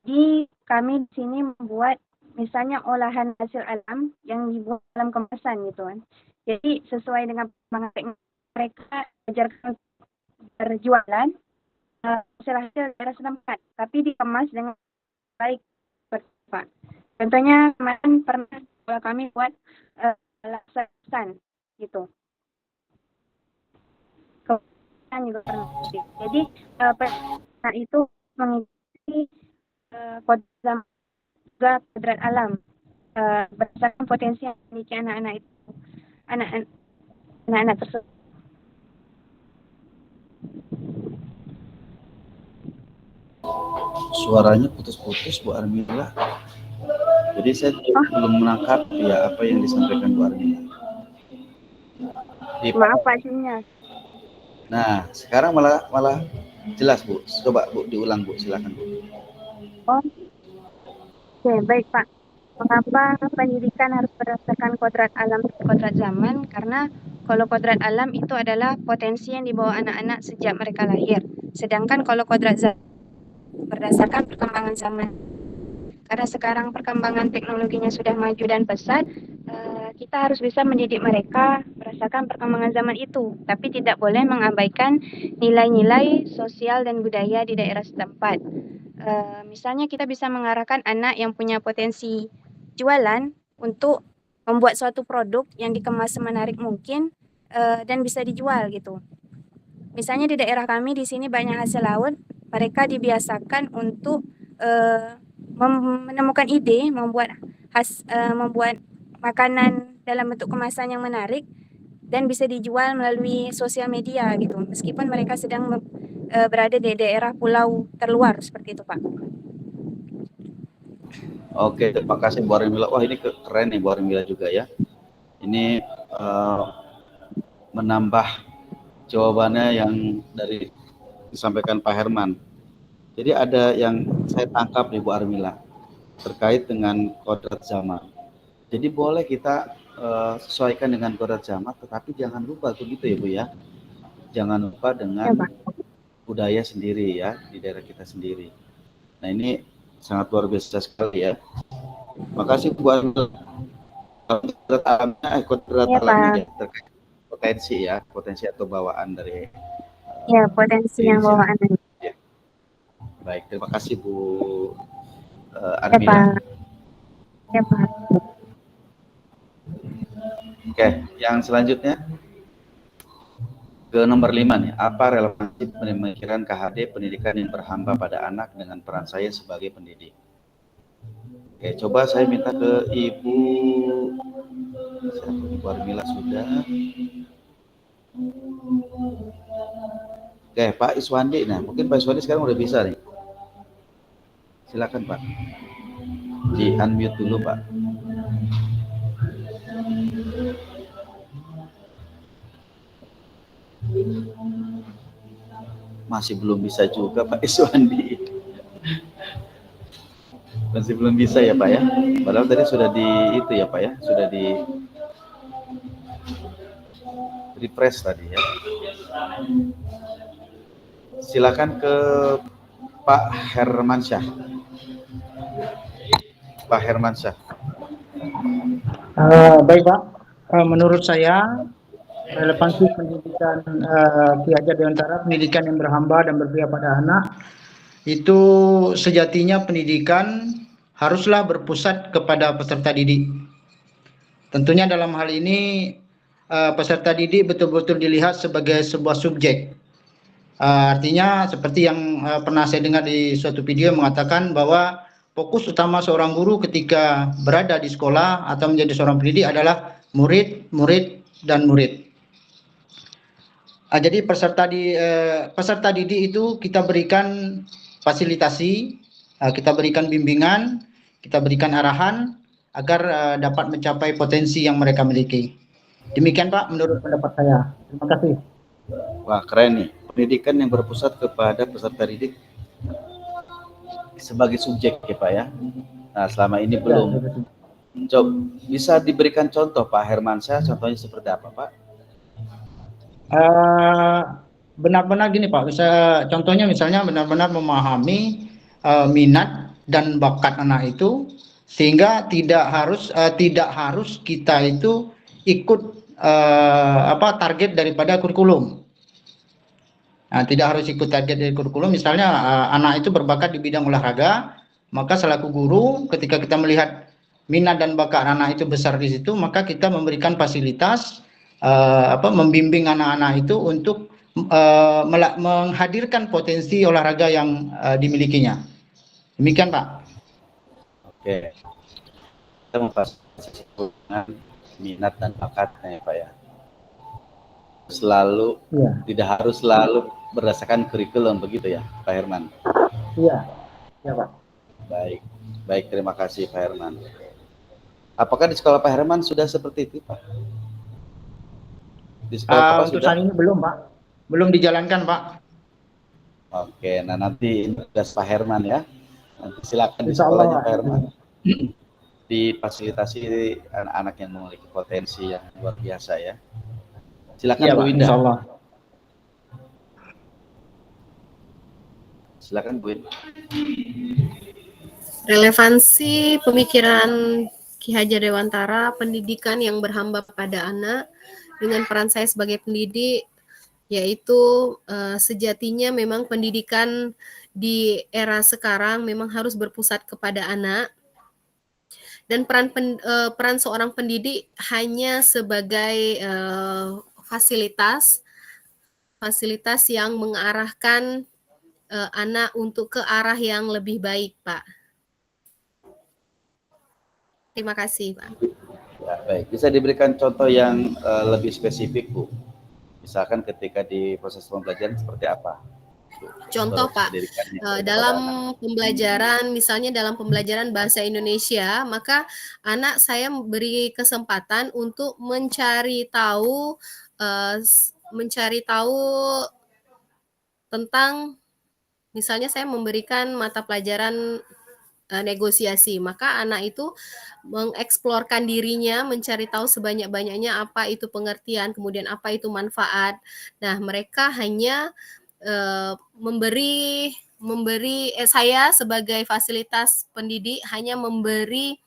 di kami di sini membuat misalnya olahan hasil alam yang dibuat dalam kemasan gitu kan. Jadi sesuai dengan perkembangan mereka ajarkan berjualan hasil daerah setempat, tapi dikemas dengan baik, Pak. Contohnya kemarin pernah kami buat laksan gitu. Kemudian juga pernah. Jadi itu mengikuti kodrat alam berdasarkan potensi yang dimiliki anak-anak itu. Anak-anak tersebut. Suaranya putus-putus Bu Armila. Jadi saya belum menangkap ya apa yang disampaikan Bu Armila. Maaf Pak Sinya. Nah, sekarang malah jelas Bu. Coba Bu diulang Bu, silakan Bu. Oh. Oke, baik Pak. Mengapa pendidikan harus berdasarkan kodrat alam dan kodrat zaman? Karena kalau kodrat alam itu adalah potensi yang dibawa anak-anak sejak mereka lahir. Sedangkan kalau kodrat zaman berdasarkan perkembangan zaman. Karena sekarang perkembangan teknologinya sudah maju dan pesat, kita harus bisa mendidik mereka berdasarkan perkembangan zaman itu. Tapi tidak boleh mengabaikan nilai-nilai sosial dan budaya di daerah setempat. Misalnya kita bisa mengarahkan anak yang punya potensi jualan untuk membuat suatu produk yang dikemas semenarik mungkin dan bisa dijual gitu. Misalnya di daerah kami di sini banyak hasil laut, mereka dibiasakan untuk menemukan ide membuat makanan dalam bentuk kemasan yang menarik dan bisa dijual melalui sosial media gitu. Meskipun mereka sedang berada di daerah pulau terluar seperti itu, Pak. Oke, terima kasih Bu Armila. Wah, ini keren nih Bu Armila juga ya. Ini menambah jawabannya yang dari disampaikan Pak Herman. Jadi ada yang saya tangkap nih Bu Armila terkait dengan kodrat zaman. Jadi boleh kita sesuaikan dengan kodrat zaman, tetapi jangan lupa begitu ya Bu ya. Jangan lupa dengan budaya sendiri ya di daerah kita sendiri. Nah ini sangat luar biasa sekali ya. Makasih Bu Armila. Kodrat alamnya ya, terkait potensi ya, potensi atau bawaan dari potensi yang bawaan. Ya. Baik, terima kasih Bu Armila. Ya, Pak. Oke, yang selanjutnya ke nomor 5 nih. Apa relevansi pemikiran KHD pendidikan yang berhamba pada anak dengan peran saya sebagai pendidik? Oke, coba saya minta ke Ibu Armila sudah. Oke, Pak Iswandi. Nah, mungkin Pak Iswandi sekarang udah bisa nih. Silakan Pak. Di unmute dulu Pak. Masih belum bisa juga Pak Iswandi. Masih belum bisa ya Pak ya. Padahal tadi sudah di itu ya Pak ya, sudah di refresh tadi ya. Silakan ke Pak Hermansyah. Pak Hermansyah. Baik Pak, menurut saya relevansi pendidikan Ki Hajar Dewantara, pendidikan yang berhamba dan berpihak pada anak, itu sejatinya pendidikan haruslah berpusat kepada peserta didik. Tentunya dalam hal ini peserta didik betul-betul dilihat sebagai sebuah subjek. Artinya seperti yang pernah saya dengar di suatu video mengatakan bahwa fokus utama seorang guru ketika berada di sekolah atau menjadi seorang pendidik adalah murid, dan murid. Jadi peserta didik itu kita berikan fasilitasi, kita berikan bimbingan, kita berikan arahan agar dapat mencapai potensi yang mereka miliki. Demikian Pak menurut pendapat saya. Terima kasih. Wah keren nih, pendidikan yang berpusat kepada peserta didik sebagai subjek ya Pak ya. Nah selama ini belum. Coba bisa diberikan contoh Pak Hermansyah, contohnya seperti apa Pak? Benar-benar gini Pak, contohnya misalnya benar-benar memahami minat dan bakat anak itu, sehingga tidak harus kita itu ikut target daripada kurikulum. Nah, tidak harus ikut target dari kurikulum. Misalnya anak itu berbakat di bidang olahraga, maka selaku guru ketika kita melihat minat dan bakat anak itu besar di situ, maka kita memberikan fasilitas membimbing anak-anak itu untuk menghadirkan potensi olahraga yang dimilikinya. Demikian Pak. Oke. Kita memfasilitasi minat dan bakatnya ya Pak ya. Tidak harus selalu berdasarkan kurikulum begitu ya Pak Herman. Iya Pak. Baik terima kasih Pak Herman. Apakah di sekolah Pak Herman sudah seperti itu Pak? Di sekolah untuk saat ini belum Pak, belum dijalankan Pak. Oke, nah nanti tugas Pak Herman ya. Nanti silakan di sekolahnya Pak Herman. Difasilitasi anak-anak yang memiliki potensi yang luar biasa ya. Silakan Bu Indah. Insyaallah. Silakan Bu Indah. Relevansi pemikiran Ki Hajar Dewantara, pendidikan yang berhamba pada anak dengan peran saya sebagai pendidik, yaitu sejatinya memang pendidikan di era sekarang memang harus berpusat kepada anak, dan peran seorang pendidik hanya sebagai fasilitas yang mengarahkan anak untuk ke arah yang lebih baik, Pak. Terima kasih, Pak. Ya, baik. Bisa diberikan contoh yang lebih spesifik, Bu? Misalkan ketika di proses pembelajaran seperti apa? Contoh, Pak, dalam pembelajaran, misalnya dalam pembelajaran bahasa Indonesia, maka anak saya beri kesempatan untuk mencari tahu tentang, misalnya saya memberikan mata pelajaran negosiasi, maka anak itu mengeksplorkan dirinya, mencari tahu sebanyak-banyaknya apa itu pengertian, kemudian apa itu manfaat. Nah, mereka hanya saya sebagai fasilitas pendidik hanya memberi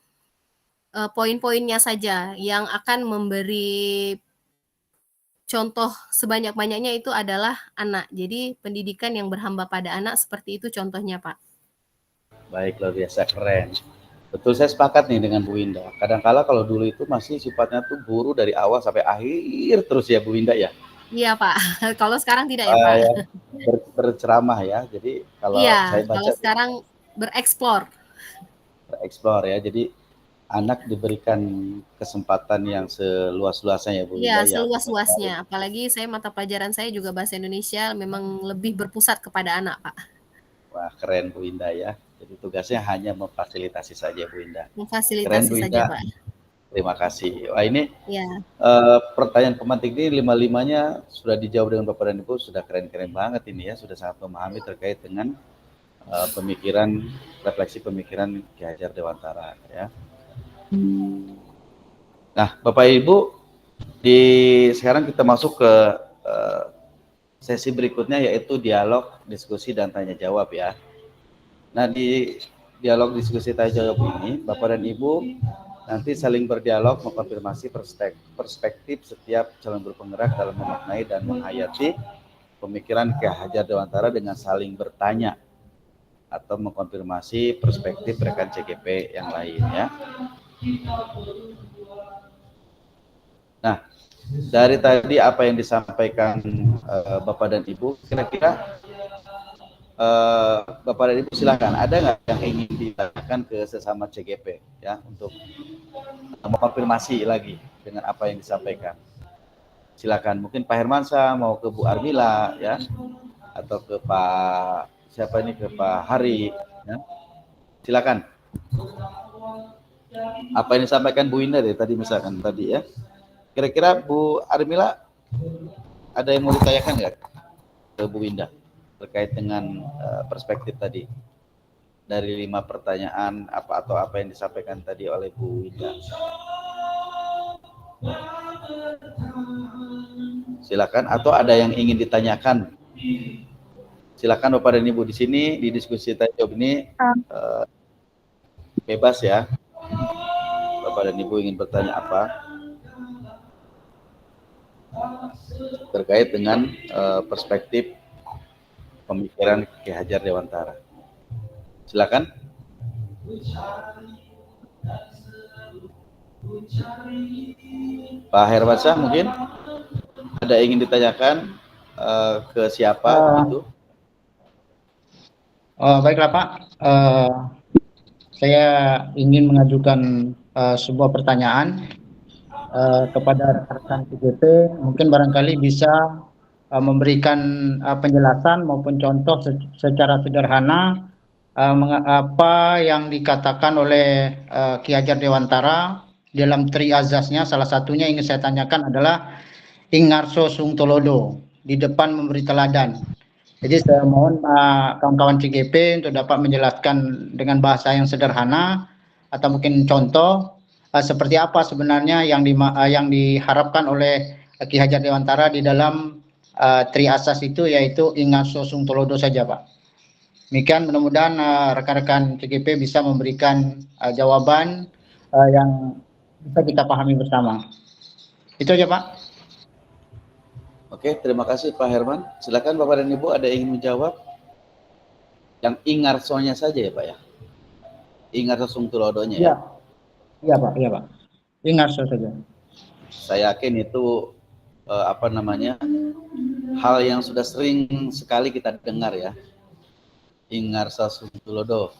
poin-poinnya saja, yang akan memberi contoh sebanyak-banyaknya itu adalah anak. Jadi pendidikan yang berhamba pada anak seperti itu contohnya, Pak. Baik, luar biasa, keren. Betul, saya sepakat nih dengan Bu Winda. Kadang-kala kalau dulu itu masih sifatnya tuh guru dari awal sampai akhir terus ya, Bu Winda ya? Iya, Pak. Kalau sekarang tidak ya, Pak? Berceramah ya, jadi kalau saya baca... Kalau sekarang bereksplor ya, jadi anak diberikan kesempatan yang seluas-luasnya ya, Bu Winda. Iya, seluas-luasnya. Apalagi mata pelajaran saya juga bahasa Indonesia, memang lebih berpusat kepada anak, Pak. Wah, keren Bu Winda ya. Jadi tugasnya hanya memfasilitasi saja, Bu Winda. Memfasilitasi saja, Pak. Terima kasih. Wah, ini ya. Pertanyaan pemantik ini 5-5-nya sudah dijawab dengan Bapak dan Ibu, sudah keren-keren banget ini ya, sudah sangat memahami terkait dengan refleksi pemikiran Ki Hajar Dewantara ya. Nah, Bapak Ibu, sekarang kita masuk ke sesi berikutnya, yaitu dialog, diskusi, dan tanya jawab ya. Nah, di dialog, diskusi, tanya jawab ini, Bapak dan Ibu nanti saling berdialog, mengkonfirmasi perspektif setiap calon guru penggerak dalam memaknai dan menghayati pemikiran Ki Hajar Dewantara dengan saling bertanya atau mengkonfirmasi perspektif rekan CGP yang lain ya. Nah, dari tadi apa yang disampaikan Bapak dan Ibu, kira-kira Bapak dan Ibu silakan, ada nggak yang ingin ditanyakan ke sesama CGP ya, untuk mengkonfirmasi lagi dengan apa yang disampaikan? Silakan, mungkin Pak Hermansyah mau ke Bu Armila ya, atau ke Pak siapa ini, ke Pak Hari ya. Silakan. Apa yang disampaikan Bu Winda tadi misalkan tadi ya. Kira-kira Bu Armila ada yang mau ditanyakan nggak ke Bu Winda terkait dengan perspektif tadi dari 5 pertanyaan apa yang disampaikan tadi oleh Bu Winda? Silakan, atau ada yang ingin ditanyakan? Silakan Bapak dan Ibu, di sini di diskusi tanya jawab ini bebas ya. Bapak dan Ibu ingin bertanya apa terkait dengan perspektif pemikiran Ki Hajar Dewantara. Silakan. Pak Hermansyah mungkin ada ingin ditanyakan ke siapa gitu? Baiklah Pak, saya ingin mengajukan sebuah pertanyaan kepada rekan CGP, mungkin barangkali bisa memberikan penjelasan maupun contoh secara sederhana apa yang dikatakan oleh Ki Hajar Dewantara dalam tri azasnya. Salah satunya ingin saya tanyakan adalah Ingarso Sung Tolodo, di depan memberi teladan. Jadi saya mohon kawan-kawan CGP untuk dapat menjelaskan dengan bahasa yang sederhana atau mungkin contoh seperti apa sebenarnya yang diharapkan oleh Ki Hajar Dewantara di dalam tri asas itu, yaitu Ingarso Sung Tolodo saja Pak. Demikian, mudah-mudahan rekan-rekan CGP bisa memberikan jawaban yang bisa kita pahami bersama. Itu aja Pak. Oke, terima kasih Pak Herman. Silakan Bapak dan Ibu, ada yang ingin menjawab? Yang ingarsonya saja ya Pak ya? Ingarso Sungtulodonya ya? Iya, iya Pak, iya Pak. Ingarso saja. Saya yakin itu hal yang sudah sering sekali kita dengar ya. Ingarso Sungtulodo,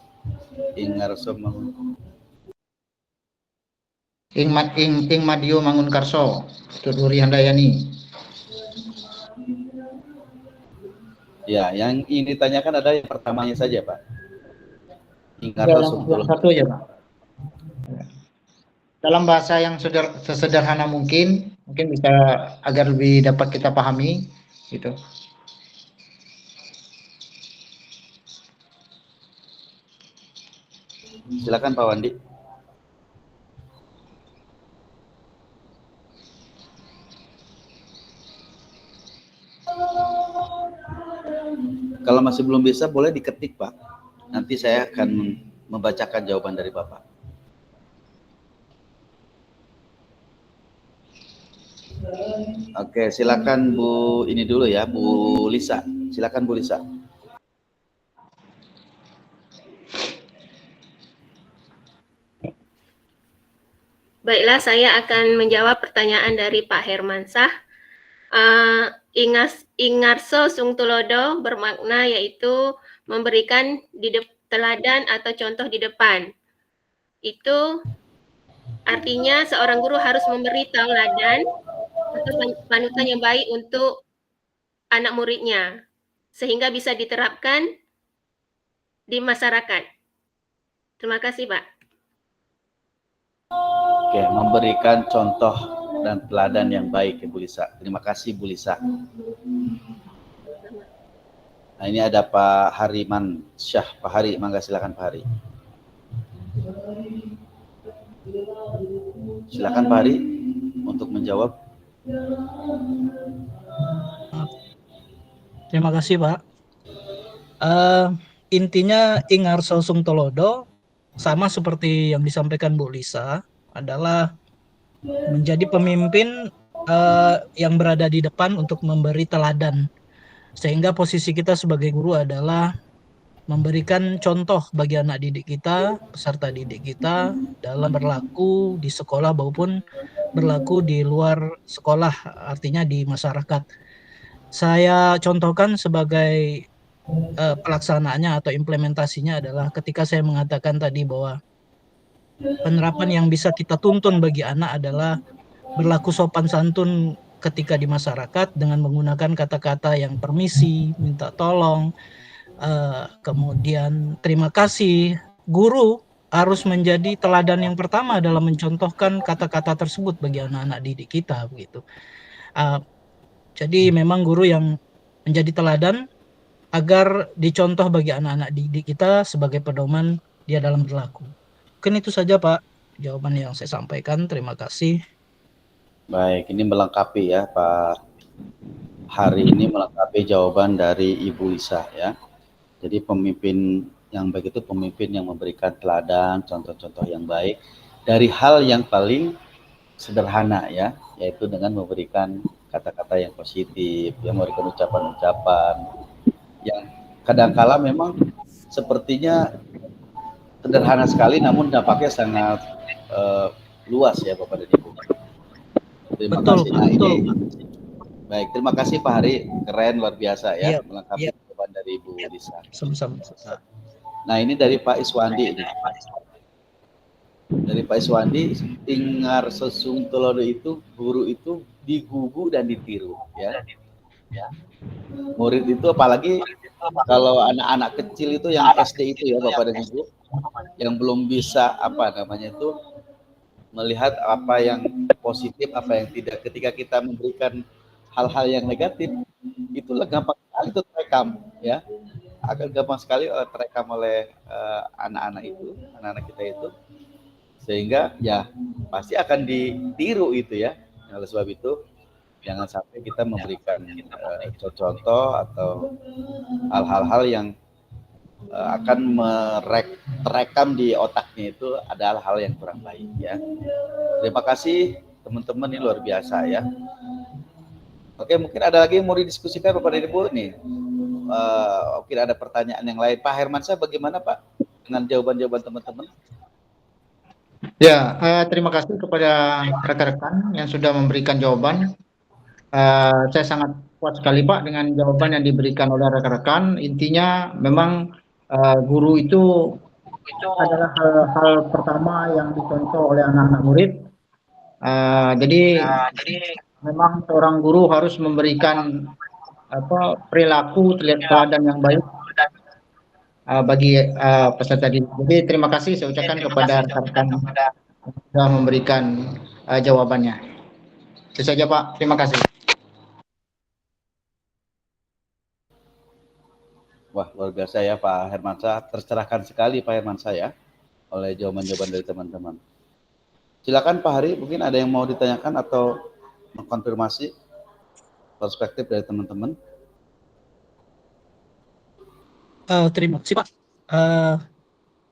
Ingarso Ing Madio Mangunkarso, Tuturi Handayani. Ya, yang ini ditanyakan ada yang pertamanya saja Pak. Ya, Ingarso yang Sungtulodo. satu aja Pak. Dalam bahasa yang sesederhana mungkin bisa agar lebih dapat kita pahami gitu. Silakan Pak Wandi. Kalau masih belum bisa boleh diketik Pak. Nanti saya akan membacakan jawaban dari Bapak. Oke, silakan Bu ini dulu ya, Bu Lisa. Silakan Bu Lisa. Baiklah, saya akan menjawab pertanyaan dari Pak Hermansyah. Ingarso Sungtulodo bermakna yaitu memberikan teladan atau contoh di depan. Itu artinya seorang guru harus memberi teladan atau panutan yang baik untuk anak muridnya, sehingga bisa diterapkan di masyarakat. Terima kasih, Pak. Oke, memberikan contoh dan teladan yang baik ya Bu Lisa. Terima kasih Bu Lisa. Nah, ini ada Pak Hariman Syah. Pak Hari, mangga silakan Pak Hari. Silakan Pak Hari untuk menjawab. Terima kasih Pak. Intinya Ingarso Sungtulodo sama seperti yang disampaikan Bu Lisa adalah menjadi pemimpin yang berada di depan untuk memberi teladan, sehingga posisi kita sebagai guru adalah memberikan contoh bagi anak didik kita, peserta didik kita dalam berlaku di sekolah maupun berlaku di luar sekolah, artinya di masyarakat. Saya contohkan sebagai pelaksanaannya atau implementasinya adalah ketika saya mengatakan tadi bahwa penerapan yang bisa kita tuntun bagi anak adalah berlaku sopan santun ketika di masyarakat dengan menggunakan kata-kata yang permisi, minta tolong, kemudian terima kasih. Guru harus menjadi teladan yang pertama dalam mencontohkan kata-kata tersebut bagi anak-anak didik kita begitu. Jadi memang guru yang menjadi teladan agar dicontoh bagi anak-anak didik kita sebagai pedoman dia dalam berlaku. Mungkin itu saja Pak jawaban yang saya sampaikan. Terima kasih. Baik, ini melengkapi ya Pak Hari, ini melengkapi jawaban dari Ibu Lisa ya. Jadi pemimpin yang baik itu pemimpin yang memberikan teladan, contoh-contoh yang baik dari hal yang paling sederhana ya, yaitu dengan memberikan kata-kata yang positif, yang memberikan ucapan-ucapan yang kadangkala memang sepertinya sederhana sekali, namun dampaknya sangat luas ya Bapak dan Ibu. Terima kasih. Nah, ini baik, terima kasih Pak Hari, keren luar biasa ya, melengkapi jawaban dari Ibu Lisa. Sama-sama. Nah, ini dari Pak Iswandi ini. Dari Pak Iswandi, Ingarso Sungtulodo itu guru itu digugu dan ditiru ya. Murid itu apalagi kalau anak-anak kecil itu yang SD itu ya Bapak dan Ibu, yang belum bisa melihat apa yang positif, apa yang tidak. Ketika kita memberikan hal-hal yang negatif, itu gampang sekali itu terekam ya, akan gampang sekali terekam oleh anak-anak kita itu, sehingga ya pasti akan ditiru itu ya. Oleh sebab itu jangan sampai kita memberikan contoh atau hal-hal yang akan terekam di otaknya itu adalah hal yang kurang baik ya. Terima kasih teman-teman, ini luar biasa ya. Oke, mungkin ada lagi yang mau didiskusikan Bapak dan Ibu nih. mungkin ada pertanyaan yang lain. Pak Hermansyah, bagaimana Pak dengan jawaban-jawaban teman-teman? Ya, terima kasih kepada rekan-rekan yang sudah memberikan jawaban. Saya sangat puas sekali Pak dengan jawaban yang diberikan oleh rekan-rekan. Intinya memang guru itu adalah hal pertama yang dicontoh oleh anak-anak murid. Jadi memang seorang guru harus memberikan perilaku teladan yang baik bagi peserta didik. Jadi terima kasih saya ucapkan kepada rekan-rekan yang sudah memberikan jawabannya. Itu saja Pak, terima kasih. Wah, luar biasa ya Pak Hermansyah, tercerahkan sekali Pak Hermansyah ya oleh jawaban-jawaban dari teman-teman. Silakan Pak Hari, mungkin ada yang mau ditanyakan atau mengkonfirmasi perspektif dari teman-teman. Terima kasih Pak.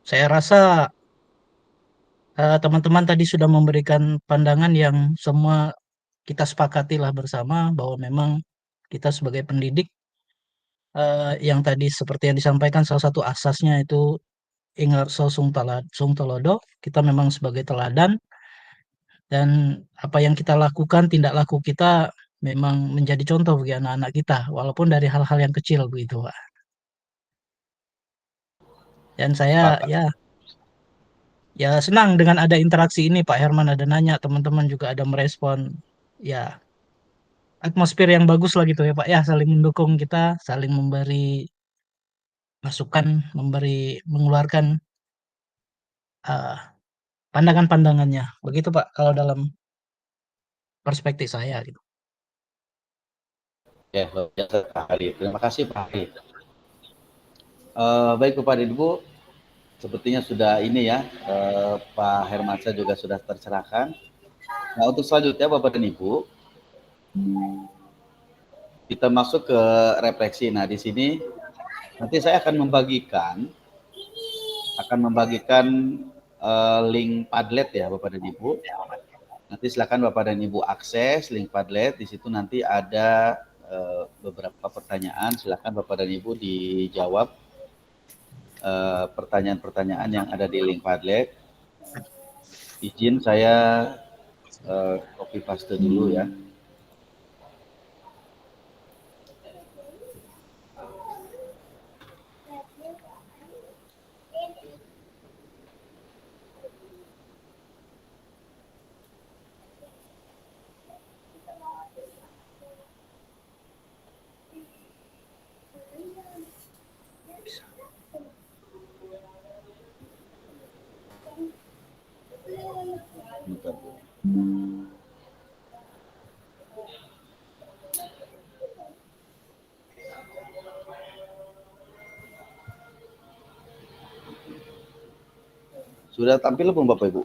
Saya rasa teman-teman tadi sudah memberikan pandangan yang semua kita sepakatilah bersama bahwa memang kita sebagai pendidik yang tadi seperti yang disampaikan salah satu asasnya itu ingat sung tolodo, kita memang sebagai teladan dan apa yang kita lakukan, tindak laku kita memang menjadi contoh bagi anak-anak kita walaupun dari hal-hal yang kecil begitu Pak. Dan saya ya senang dengan ada interaksi ini Pak Herman, ada nanya, teman-teman juga ada merespon. Ya, atmosfer yang bagus lah gitu ya Pak ya, saling mendukung kita, saling memberi masukan, mengeluarkan pandangan-pandangannya. Begitu Pak kalau dalam perspektif saya gitu. Ya, luar biasa Pak Hari. Terima kasih Pak Hari. Baik Bapak dan Ibu, sepertinya sudah ini ya, Pak Hermansyah juga sudah tercerahkan. Nah, untuk selanjutnya Bapak dan Ibu, kita masuk ke refleksi. Nah, di sini nanti saya akan membagikan link Padlet ya Bapak dan Ibu. Nanti silakan Bapak dan Ibu akses link Padlet. Di situ nanti ada beberapa pertanyaan. Silakan Bapak dan Ibu dijawab pertanyaan-pertanyaan yang ada di link Padlet. Izin saya copy paste dulu ya. Sudah tampil belum Bapak Ibu?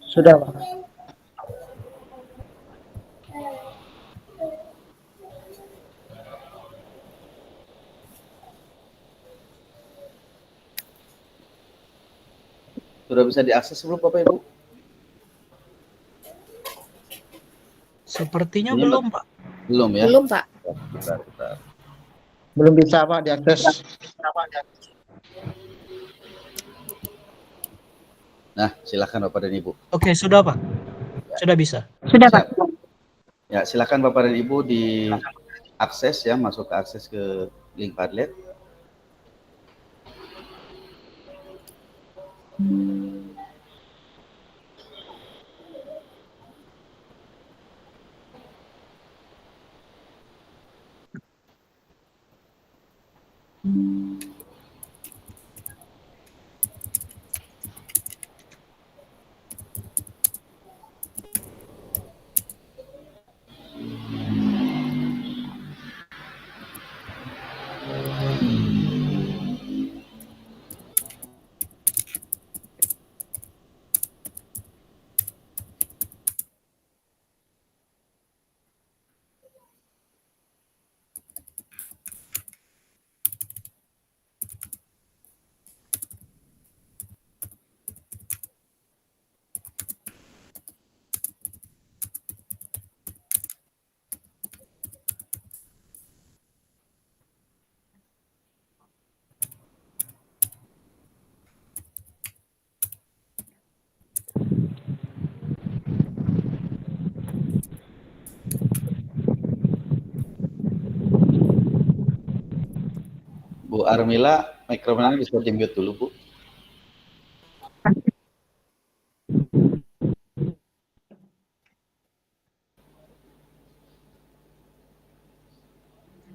Sudah Pak. Sudah bisa diakses belum Bapak Ibu? Sepertinya belum Pak. Belum ya? Belum Pak. Bentar. Belum bisa Pak diakses. Nah, silakan Bapak dan Ibu. Oke, sudah Pak. Sudah bisa. Sudah Pak. Ya, silakan Bapak dan Ibu diakses ya, masuk ke akses ke link Padlet. Armila, mikrofonnya bisa di-mute dulu, Bu.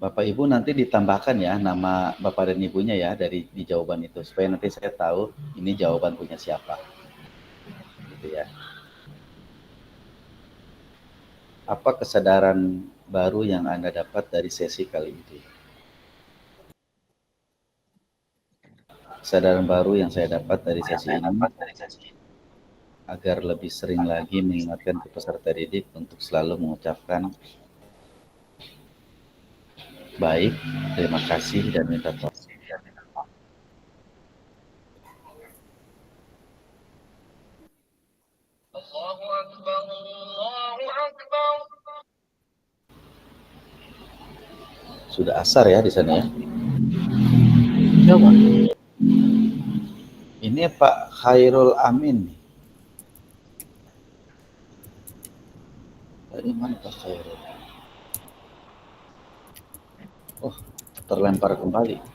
Bapak Ibu nanti ditambahkan ya nama Bapak dan Ibunya ya di jawaban itu supaya nanti saya tahu ini jawaban punya siapa. Gitu ya. Apa kesadaran baru yang Anda dapat dari sesi kali ini? Kesadaran baru yang saya dapat dari sesi ini agar lebih sering lagi mengingatkan ke peserta didik untuk selalu mengucapkan baik, terima kasih, dan minta tolong. Sudah asar ya di sana ya? Ya, Pak. Ini Pak Khairul Amin. Dari mana Pak Khairul? Oh, terlempar kembali.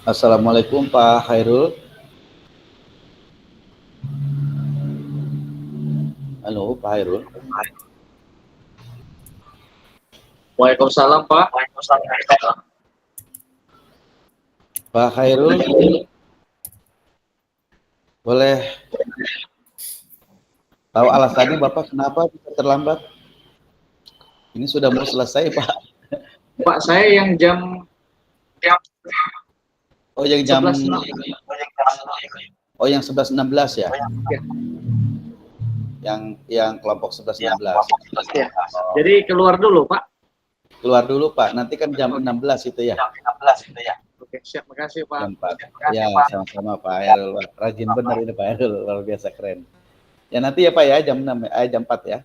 Assalamualaikum Pak Khairul. Halo Pak Khairul. Waalaikumsalam Pak. Pak Khairul, boleh tahu alasannya Bapak kenapa bisa terlambat? Ini sudah mau selesai Pak. Pak, saya yang jam Oh yang jam 11.00. Oh yang 11.16 ya? Ya. Yang kelompok 11.16. Ya. Jadi keluar dulu Pak. Keluar dulu Pak. Nanti kan jam 16 itu ya. Oke, siap. Makasih Pak. Jam 4. Ya, sama-sama Pak Hairul. Rajin benar ini Pak Hairul, luar biasa keren. Ya nanti ya Pak ya jam 6 jam 4 ya.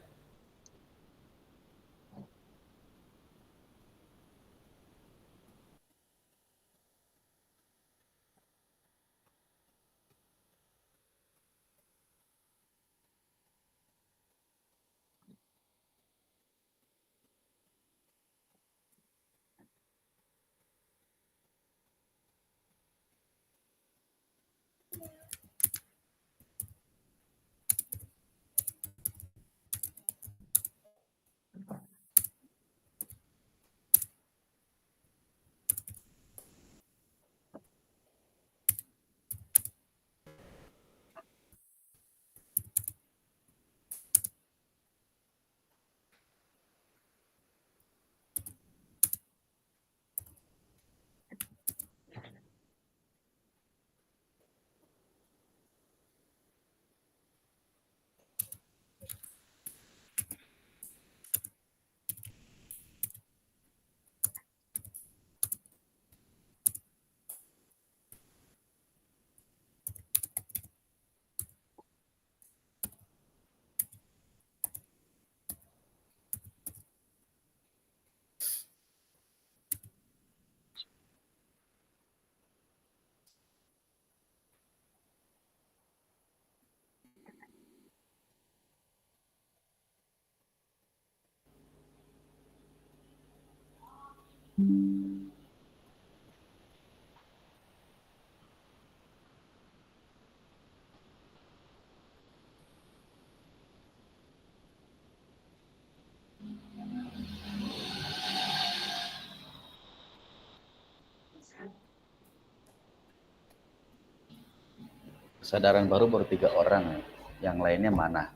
Kesadaran baru 3 orang, yang lainnya mana?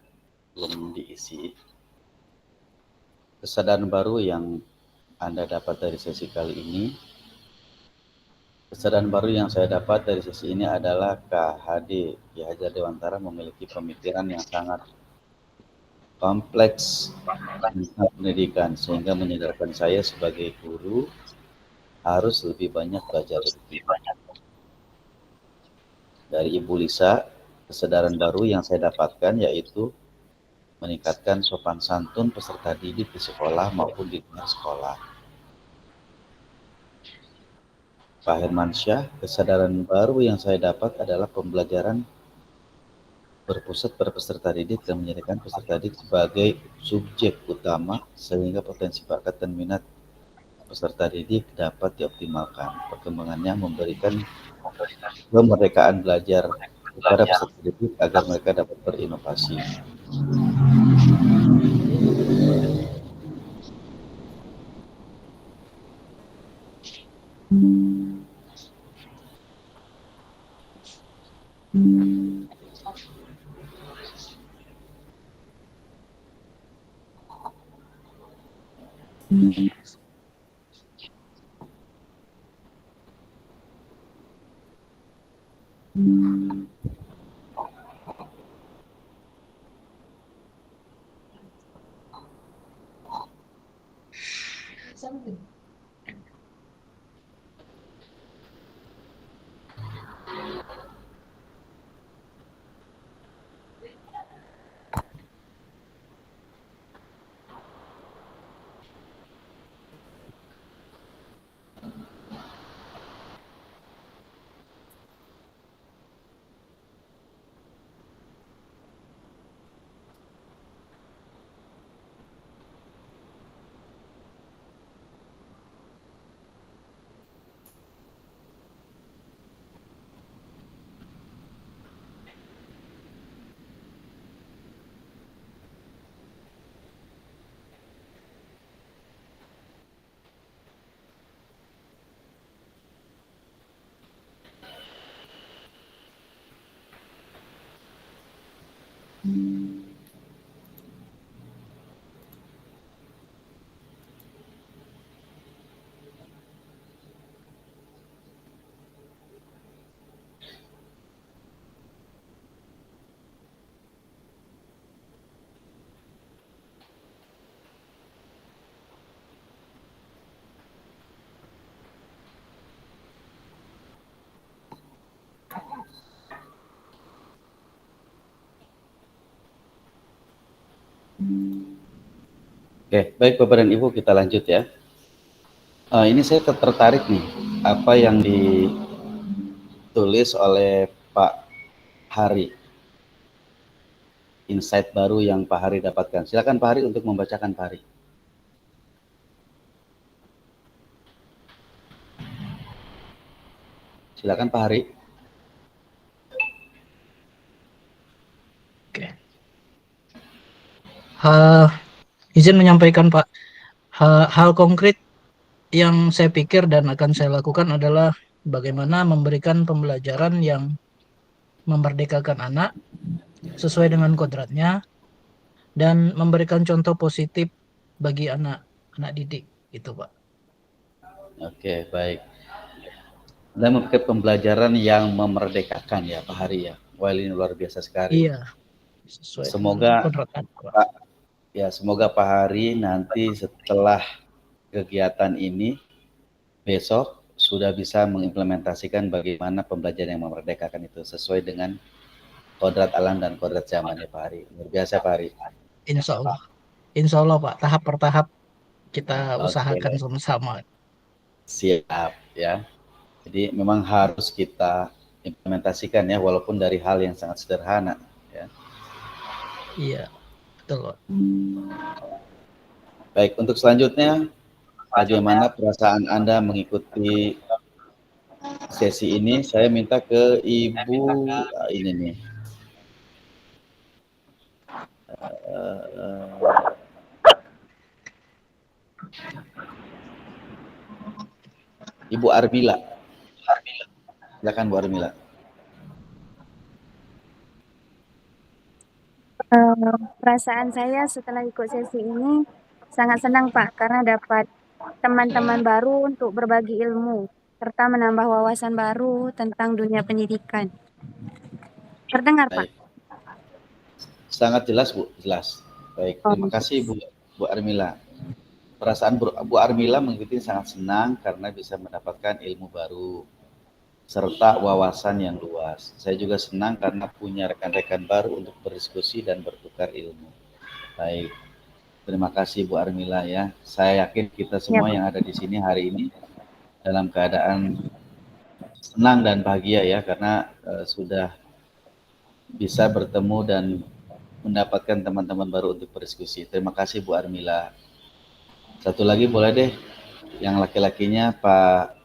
Belum diisi. Kesadaran baru yang Anda dapat dari sesi kali ini, kesadaran baru yang saya dapat dari sesi ini adalah KHD Ki Hajar Dewantara memiliki pemikiran yang sangat kompleks tentang pendidikan, sehingga menyadarkan saya sebagai guru harus lebih banyak belajar dari Ibu Lisa, kesadaran baru yang saya dapatkan, yaitu meningkatkan sopan santun peserta didik di sekolah maupun di luar sekolah. Pak Hermansyah, kesadaran baru yang saya dapat adalah pembelajaran berpusat pada peserta didik dan menjadikan peserta didik sebagai subjek utama sehingga potensi bakat dan minat peserta didik dapat dioptimalkan. Perkembangannya memberikan kemerdekaan belajar kepada peserta didik agar mereka dapat berinovasi. Oke, baik Bapak dan Ibu, kita lanjut ya. Ini saya tertarik nih, apa yang ditulis oleh Pak Hari. Insight baru yang Pak Hari dapatkan. Silakan Pak Hari untuk membacakan Pak Hari. Silakan Pak Hari. Oke. Izin menyampaikan Pak, hal konkret yang saya pikir dan akan saya lakukan adalah bagaimana memberikan pembelajaran yang memerdekakan anak sesuai dengan kodratnya dan memberikan contoh positif bagi anak didik, gitu Pak. Oke, baik. Dan memberikan pembelajaran yang memerdekakan ya Pak Hari ya. Wah, ini luar biasa sekali. Iya. Sesuai Semoga kodrat anak, Pak. Semoga Pak Hari nanti setelah kegiatan ini besok sudah bisa mengimplementasikan bagaimana pembelajaran yang memerdekakan itu sesuai dengan kodrat alam dan kodrat zaman ya Pak Hari. Luar biasa Pak Hari. Insya Allah Pak, tahap per tahap kita usahakan sama-sama. Siap ya. Jadi memang harus kita implementasikan ya, walaupun dari hal yang sangat sederhana ya. Iya, betul Pak. Baik, untuk selanjutnya bagaimana perasaan Anda mengikuti sesi ini? Saya minta ke Ibu ini nih. Ibu Armila. Silakan Bu Armila. Perasaan saya setelah ikut sesi ini sangat senang Pak, karena dapat teman-teman baru untuk berbagi ilmu, serta menambah wawasan baru tentang dunia pendidikan. Terdengar Pak? Sangat jelas Bu, jelas. Baik, terima kasih Bu Armila. Perasaan Bu Armila mengikuti sangat senang karena bisa mendapatkan ilmu baru. serta wawasan yang luas. Saya juga senang karena punya rekan-rekan baru untuk berdiskusi dan bertukar ilmu. Baik, terima kasih Bu Armila ya. Saya yakin kita semua yang ada di sini hari ini dalam keadaan senang dan bahagia ya, karena sudah bisa bertemu dan mendapatkan teman-teman baru untuk berdiskusi. Terima kasih Bu Armila. Satu lagi boleh deh, yang laki-lakinya Pak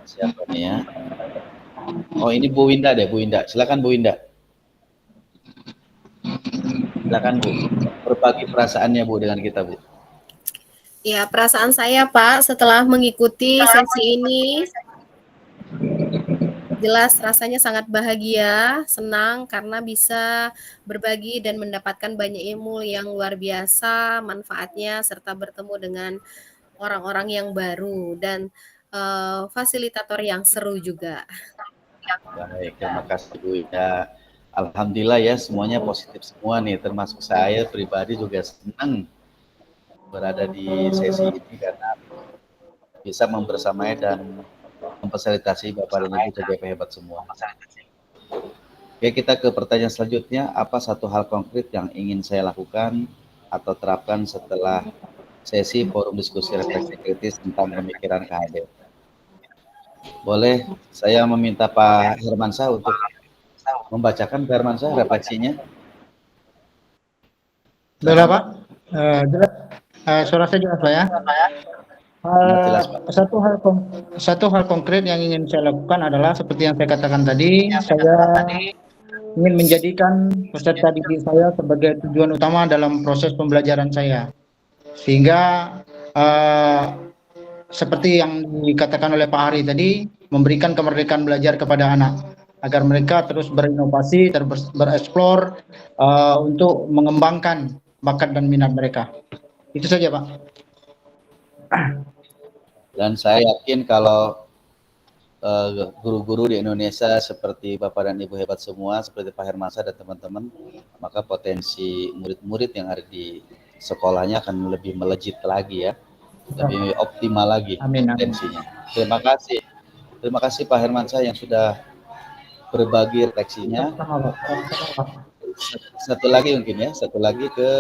siapa nih ya? Oh ini Bu Winda deh, Bu Winda. Silakan Bu Winda. Silakan Bu, berbagi perasaannya Bu dengan kita Bu. Ya, perasaan saya Pak setelah mengikuti sesi ini jelas rasanya sangat bahagia, senang karena bisa berbagi dan mendapatkan banyak ilmu yang luar biasa manfaatnya serta bertemu dengan orang-orang yang baru dan fasilitator yang seru juga. Baik, terima kasih Bu Winda. Alhamdulillah ya semuanya positif semua nih, termasuk saya pribadi juga senang berada di sesi ini karena bisa membersamai dan memfasilitasi Bapak dan Ibu TGP hebat semua. Oke, kita ke pertanyaan selanjutnya. Apa satu hal konkret yang ingin saya lakukan atau terapkan setelah sesi forum diskusi refleksi kritis tentang pemikiran KHD? Boleh saya meminta Pak Hermansyah untuk membacakan Pak Hermansyah refleksinya? Jelas Pak? Jelas. Suara saya jelas Pak ya? Jelas, Pak. Satu hal konkret yang ingin saya lakukan adalah seperti yang saya katakan tadi, saya ingin menjadikan peserta didik saya sebagai tujuan utama dalam proses pembelajaran saya, sehingga seperti yang dikatakan oleh Pak Hari tadi, memberikan kemerdekaan belajar kepada anak agar mereka terus berinovasi, terus bereksplor untuk mengembangkan bakat dan minat mereka. Itu saja Pak. Dan saya yakin kalau guru-guru di Indonesia seperti Bapak dan Ibu hebat semua, seperti Pak Hermansyah dan teman-teman, maka potensi murid-murid yang ada di sekolahnya akan lebih melejit lagi ya, lebih optimal lagi potensinya. Terima kasih. Terima kasih Pak Hermansyah yang sudah berbagi refleksinya. Satu lagi mungkin ya, satu lagi ke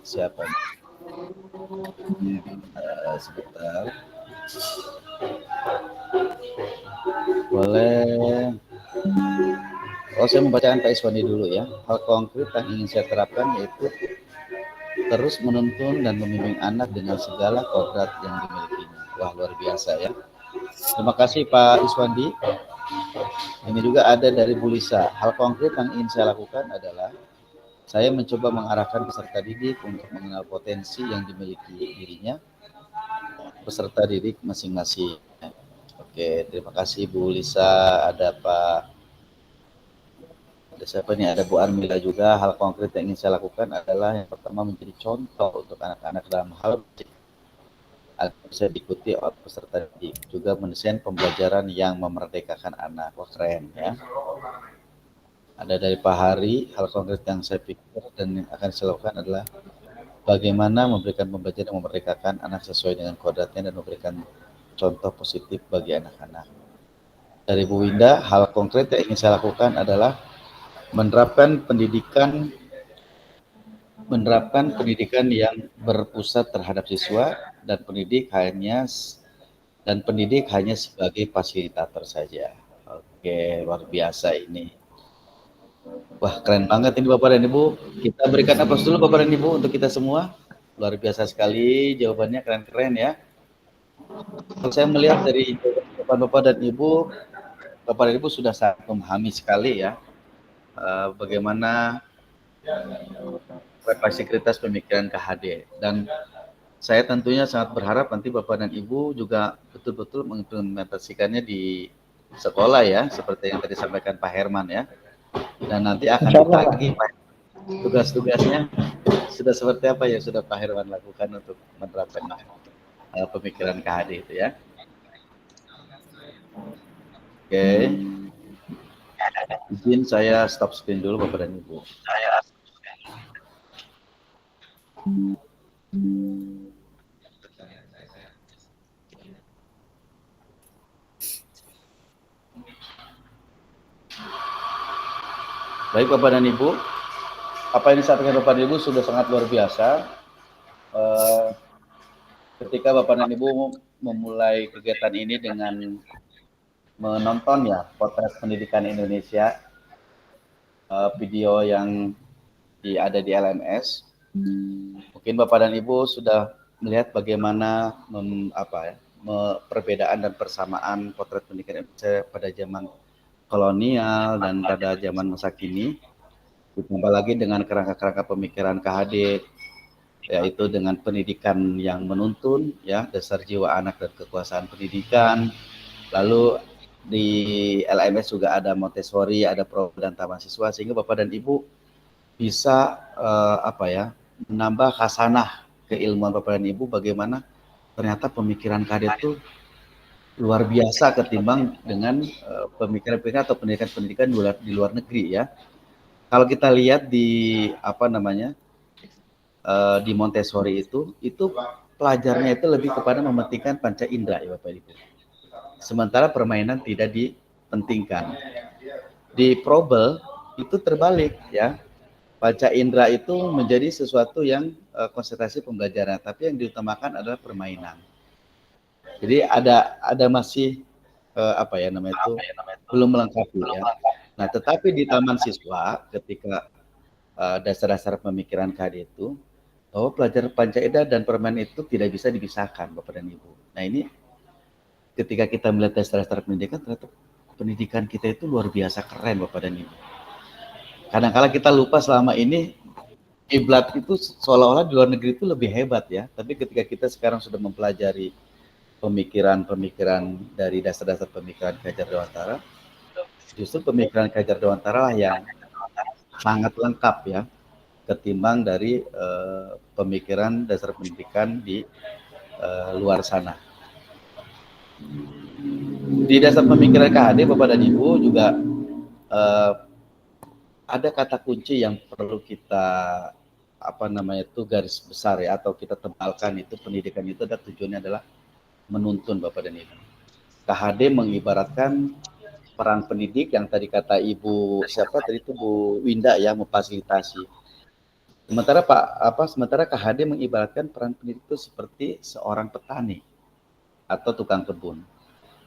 siapa nih? Sebentar. Boleh. Oh, saya membacakan Pak Iswandi dulu ya. Hal konkret yang ingin saya terapkan yaitu terus menuntun dan membimbing anak dengan segala kodrat yang dimilikinya. Wah, luar biasa ya. Terima kasih Pak Iswandi. Ini juga ada dari Bu Lisa. Hal konkret yang ingin saya lakukan adalah saya mencoba mengarahkan peserta didik untuk mengenal potensi yang dimiliki dirinya, peserta didik masing-masing. Oke, terima kasih Bu Lisa. Ada siapa nih? Ada Bu Armila juga. Hal konkret yang ingin saya lakukan adalah yang pertama menjadi contoh untuk anak-anak dalam hal agar bisa diikuti oleh peserta didik. Juga mendesain pembelajaran yang memerdekakan anak. Wah, keren ya. Ada dari Pak Hari, hal konkret yang saya pikir dan yang akan saya lakukan adalah bagaimana memberikan pembelajaran yang memerdekakan anak sesuai dengan kodratnya dan memberikan contoh positif bagi anak-anak. Dari Bu Winda, hal konkret yang ingin saya lakukan adalah menerapkan pendidikan yang berpusat terhadap siswa dan pendidik hanya sebagai fasilitator saja. Oke, luar biasa ini. Wah, keren banget ini Bapak dan Ibu. Kita berikan aplaus dulu Bapak dan Ibu untuk kita semua. Luar biasa sekali jawabannya, keren-keren ya. Kalau saya melihat dari Bapak dan Ibu, Bapak dan Ibu sudah sangat memahami sekali ya bagaimana refleksi kritis pemikiran KHD. Dan saya tentunya sangat berharap nanti Bapak dan Ibu juga betul-betul mengimplementasikannya di sekolah ya, seperti yang tadi sampaikan Pak Herman ya. Dan nanti akan ditagih tugas-tugasnya sudah seperti apa yang sudah Pak Herman lakukan untuk menerapkan pemikiran KHD itu ya. Oke. Izin saya stop screen dulu Bapak dan Ibu. Baik Bapak dan Ibu, apa yang disampaikan Bapak dan Ibu sudah sangat luar biasa. Ketika Bapak dan Ibu memulai kegiatan ini dengan menonton ya potret pendidikan Indonesia, video yang ada di LMS, mungkin Bapak dan Ibu sudah melihat bagaimana perbedaan dan persamaan potret pendidikan Indonesia pada zaman kolonial dan pada zaman masa kini, ditambah lagi dengan kerangka-kerangka pemikiran KHD, yaitu dengan pendidikan yang menuntun, ya, dasar jiwa anak dan kekuasaan pendidikan. Lalu di LMS juga ada Montessori, ada Pro dan Taman Siswa, sehingga Bapak dan Ibu bisa menambah khasanah keilmuan Bapak dan Ibu bagaimana ternyata pemikiran KHD itu luar biasa ketimbang dengan pemikiran-pemikiran atau pendidikan-pendidikan di luar negeri, ya. Kalau kita lihat di di Montessori itu pelajarnya itu lebih kepada mementingkan panca indera, ya Bapak Ibu. Sementara permainan tidak dipentingkan. Di Probel itu terbalik, ya. Panca indera itu menjadi sesuatu yang konsentrasi pembelajaran, tapi yang diutamakan adalah permainan. Jadi ada masih belum melengkapi, ya. Nah, tetapi di Taman Siswa ketika dasar-dasar pemikiran KHD itu bahwa pelajaran panca indera dan permainan itu tidak bisa dipisahkan, Bapak dan Ibu. Nah, ini ketika kita melihat dasar-dasar pendidikan, ternyata pendidikan kita itu luar biasa keren, Bapak dan Ibu. Kadang-kala kita lupa selama ini kiblat itu seolah-olah di luar negeri itu lebih hebat, ya. Tapi ketika kita sekarang sudah mempelajari pemikiran-pemikiran dari dasar-dasar pemikiran Ki Hajar Dewantara, justru pemikiran Ki Hajar Dewantara lah yang sangat lengkap, ya, ketimbang dari pemikiran dasar pendidikan di luar sana. Di dasar pemikiran KHD, Bapak dan Ibu, juga ada kata kunci yang perlu kita garis besar, ya, atau kita tebalkan. Itu pendidikan itu ada tujuannya adalah menuntun, Bapak dan Ibu. KHD mengibaratkan peran pendidik yang tadi kata Ibu Bu Winda, ya, memfasilitasi. Sementara KHD mengibaratkan peran pendidik itu seperti seorang petani atau tukang kebun.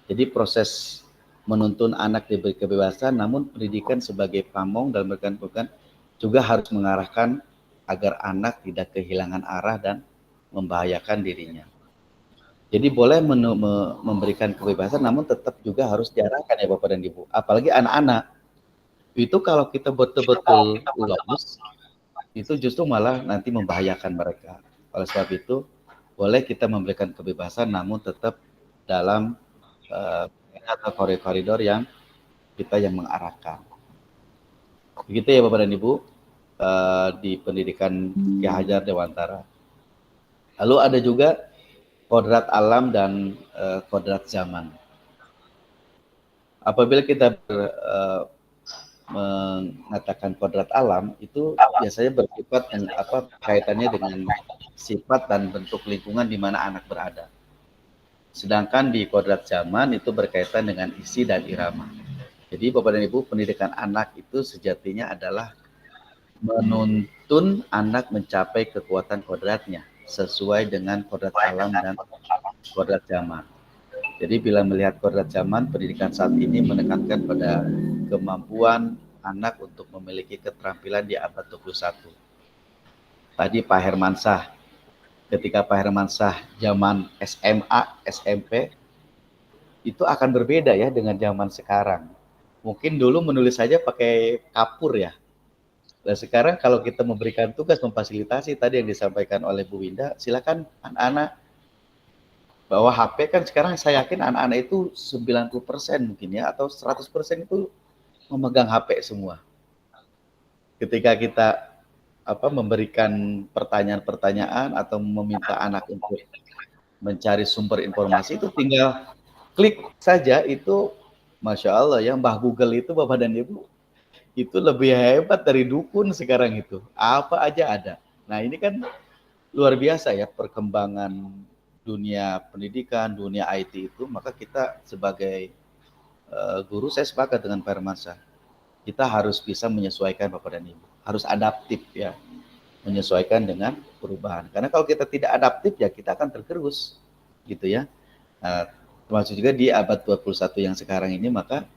Jadi proses menuntun anak diberi kebebasan, namun pendidikan sebagai pamong dalam berkan juga harus mengarahkan agar anak tidak kehilangan arah dan membahayakan dirinya. Jadi boleh memberikan kebebasan, namun tetap juga harus diarahkan, ya Bapak dan Ibu. Apalagi anak-anak, itu kalau kita betul-betul lolos, itu justru malah nanti membahayakan mereka. Oleh sebab itu, boleh kita memberikan kebebasan, namun tetap dalam atau koridor yang kita yang mengarahkan. Begitu ya Bapak dan Ibu, di pendidikan Ki Hajar Dewantara. Lalu ada juga kodrat alam dan kodrat zaman. Apabila kita mengatakan kodrat alam, itu biasanya bersifat kaitannya dengan sifat dan bentuk lingkungan di mana anak berada. Sedangkan di kodrat zaman itu berkaitan dengan isi dan irama. Jadi Bapak dan Ibu, pendidikan anak itu sejatinya adalah menuntun anak mencapai kekuatan kodratnya sesuai dengan kodrat alam dan kodrat zaman. Jadi bila melihat kodrat zaman, pendidikan saat ini menekankan pada kemampuan anak untuk memiliki keterampilan di abad 21. Tadi Pak Hermansyah, ketika Pak Hermansyah zaman SMA, SMP, itu akan berbeda ya dengan zaman sekarang. Mungkin dulu menulis saja pakai kapur ya. Dan sekarang kalau kita memberikan tugas memfasilitasi tadi yang disampaikan oleh Bu Winda, silakan anak-anak bawa HP. Kan sekarang saya yakin anak-anak itu 90% mungkin ya, atau 100% itu memegang HP semua. Ketika kita memberikan pertanyaan-pertanyaan atau meminta anak untuk mencari sumber informasi, itu tinggal klik saja. Itu Masya Allah ya, Mbah Google itu Bapak dan Ibu, itu lebih hebat dari dukun sekarang itu. Apa aja ada. Nah ini kan luar biasa ya perkembangan dunia pendidikan, dunia IT itu. Maka kita sebagai guru, saya sepakat dengan Pak Hermansyah. kita harus bisa menyesuaikan Bapak dan Ibu, harus adaptif ya, menyesuaikan dengan perubahan. Karena kalau kita tidak adaptif ya kita akan tergerus gitu ya. Nah, termasuk juga di abad 21 yang sekarang ini, maka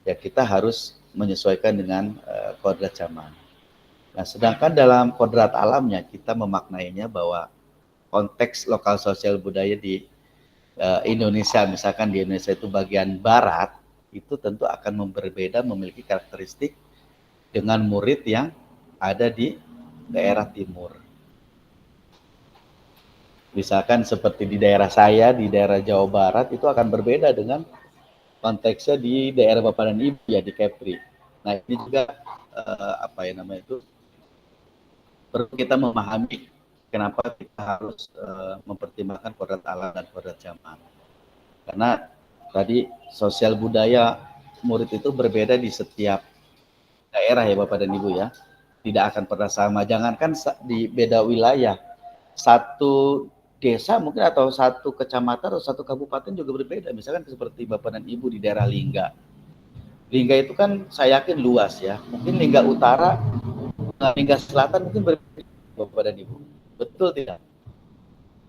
ya kita harus menyesuaikan dengan kodrat zaman. Nah, sedangkan dalam kodrat alamnya kita memaknainya bahwa konteks lokal sosial budaya di Indonesia, misalkan di Indonesia itu bagian barat, itu tentu akan berbeda, memiliki karakteristik dengan murid yang ada di daerah timur. Misalkan seperti di daerah saya, di daerah Jawa Barat, itu akan berbeda dengan konteksnya di daerah Bapak dan Ibu ya, di Kepri. Nah, ini juga perlu kita memahami kenapa kita harus mempertimbangkan kodrat alam dan kodrat zaman. Karena tadi sosial budaya murid itu berbeda di setiap daerah ya Bapak dan Ibu ya. Tidak akan pernah sama. Jangankan di beda wilayah, satu desa mungkin atau satu kecamatan atau satu kabupaten juga berbeda. Misalkan seperti Bapak dan Ibu di daerah Lingga. Lingga itu kan saya yakin luas ya. Mungkin Lingga Utara, Lingga Selatan mungkin berbeda Bapak dan Ibu. Betul tidak?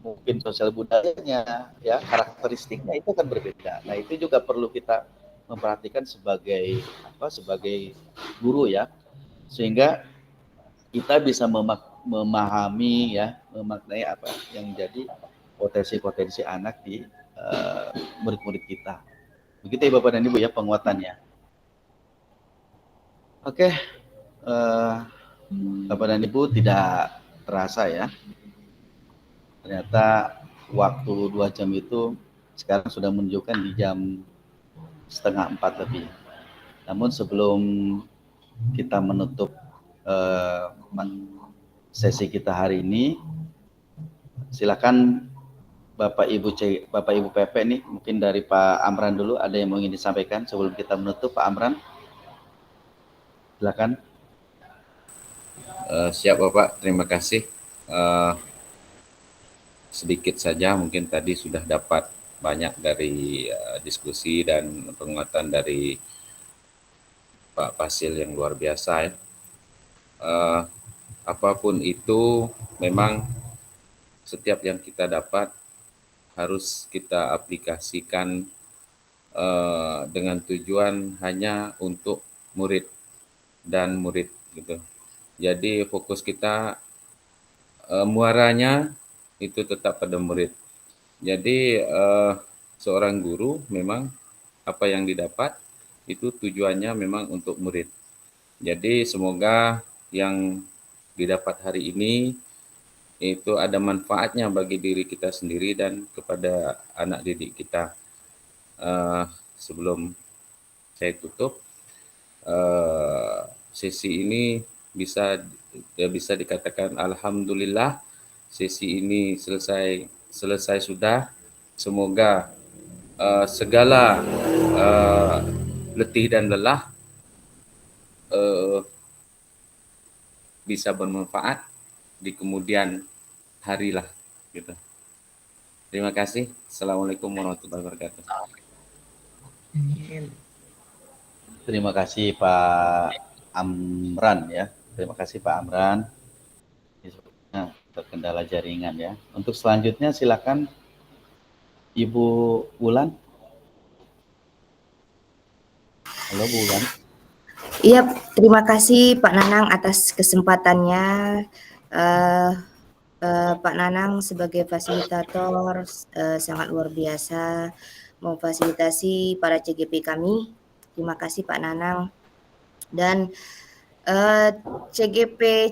Mungkin sosial budayanya, ya karakteristiknya itu akan berbeda. Nah itu juga perlu kita memperhatikan sebagai guru ya, sehingga kita bisa memahami ya, memaknai apa yang menjadi potensi-potensi anak di murid-murid kita. Begitu ya Bapak dan Ibu ya penguatannya. Oke, Bapak dan Ibu tidak terasa ya. Ternyata waktu 2 jam itu sekarang sudah menunjukkan di jam 3:30 lebih. Namun sebelum kita menutup sesi kita hari ini, silakan Bapak Ibu PP nih, mungkin dari Pak Amran dulu ada yang mau ingin disampaikan sebelum kita menutup. Pak Amran, silakan. Siap Bapak, terima kasih. Sedikit saja mungkin tadi sudah dapat banyak dari diskusi dan penguatan dari Pak Fasil yang luar biasa ya. Apapun itu memang setiap yang kita dapat harus kita aplikasikan dengan tujuan hanya untuk murid dan murid gitu. Jadi fokus kita muaranya itu tetap pada murid. Jadi seorang guru memang apa yang didapat itu tujuannya memang untuk murid. Jadi semoga yang didapat hari ini itu ada manfaatnya bagi diri kita sendiri dan kepada anak didik kita. Sebelum saya tutup sesi ini bisa dikatakan alhamdulillah sesi ini selesai sudah. Semoga segala letih dan lelah bisa bermanfaat di kemudian hari lah gitu. Terima kasih. Assalamualaikum warahmatullahi wabarakatuh. Terima kasih Pak Amran ya. Terima kasih Pak Amran. Nah, terkendala jaringan ya. Untuk selanjutnya silakan Ibu Wulan. Halo Bu Wulan. Iya, terima kasih Pak Nanang atas kesempatannya. Pak Nanang sebagai fasilitator sangat luar biasa memfasilitasi para CGP kami. Terima kasih Pak Nanang. Dan CGP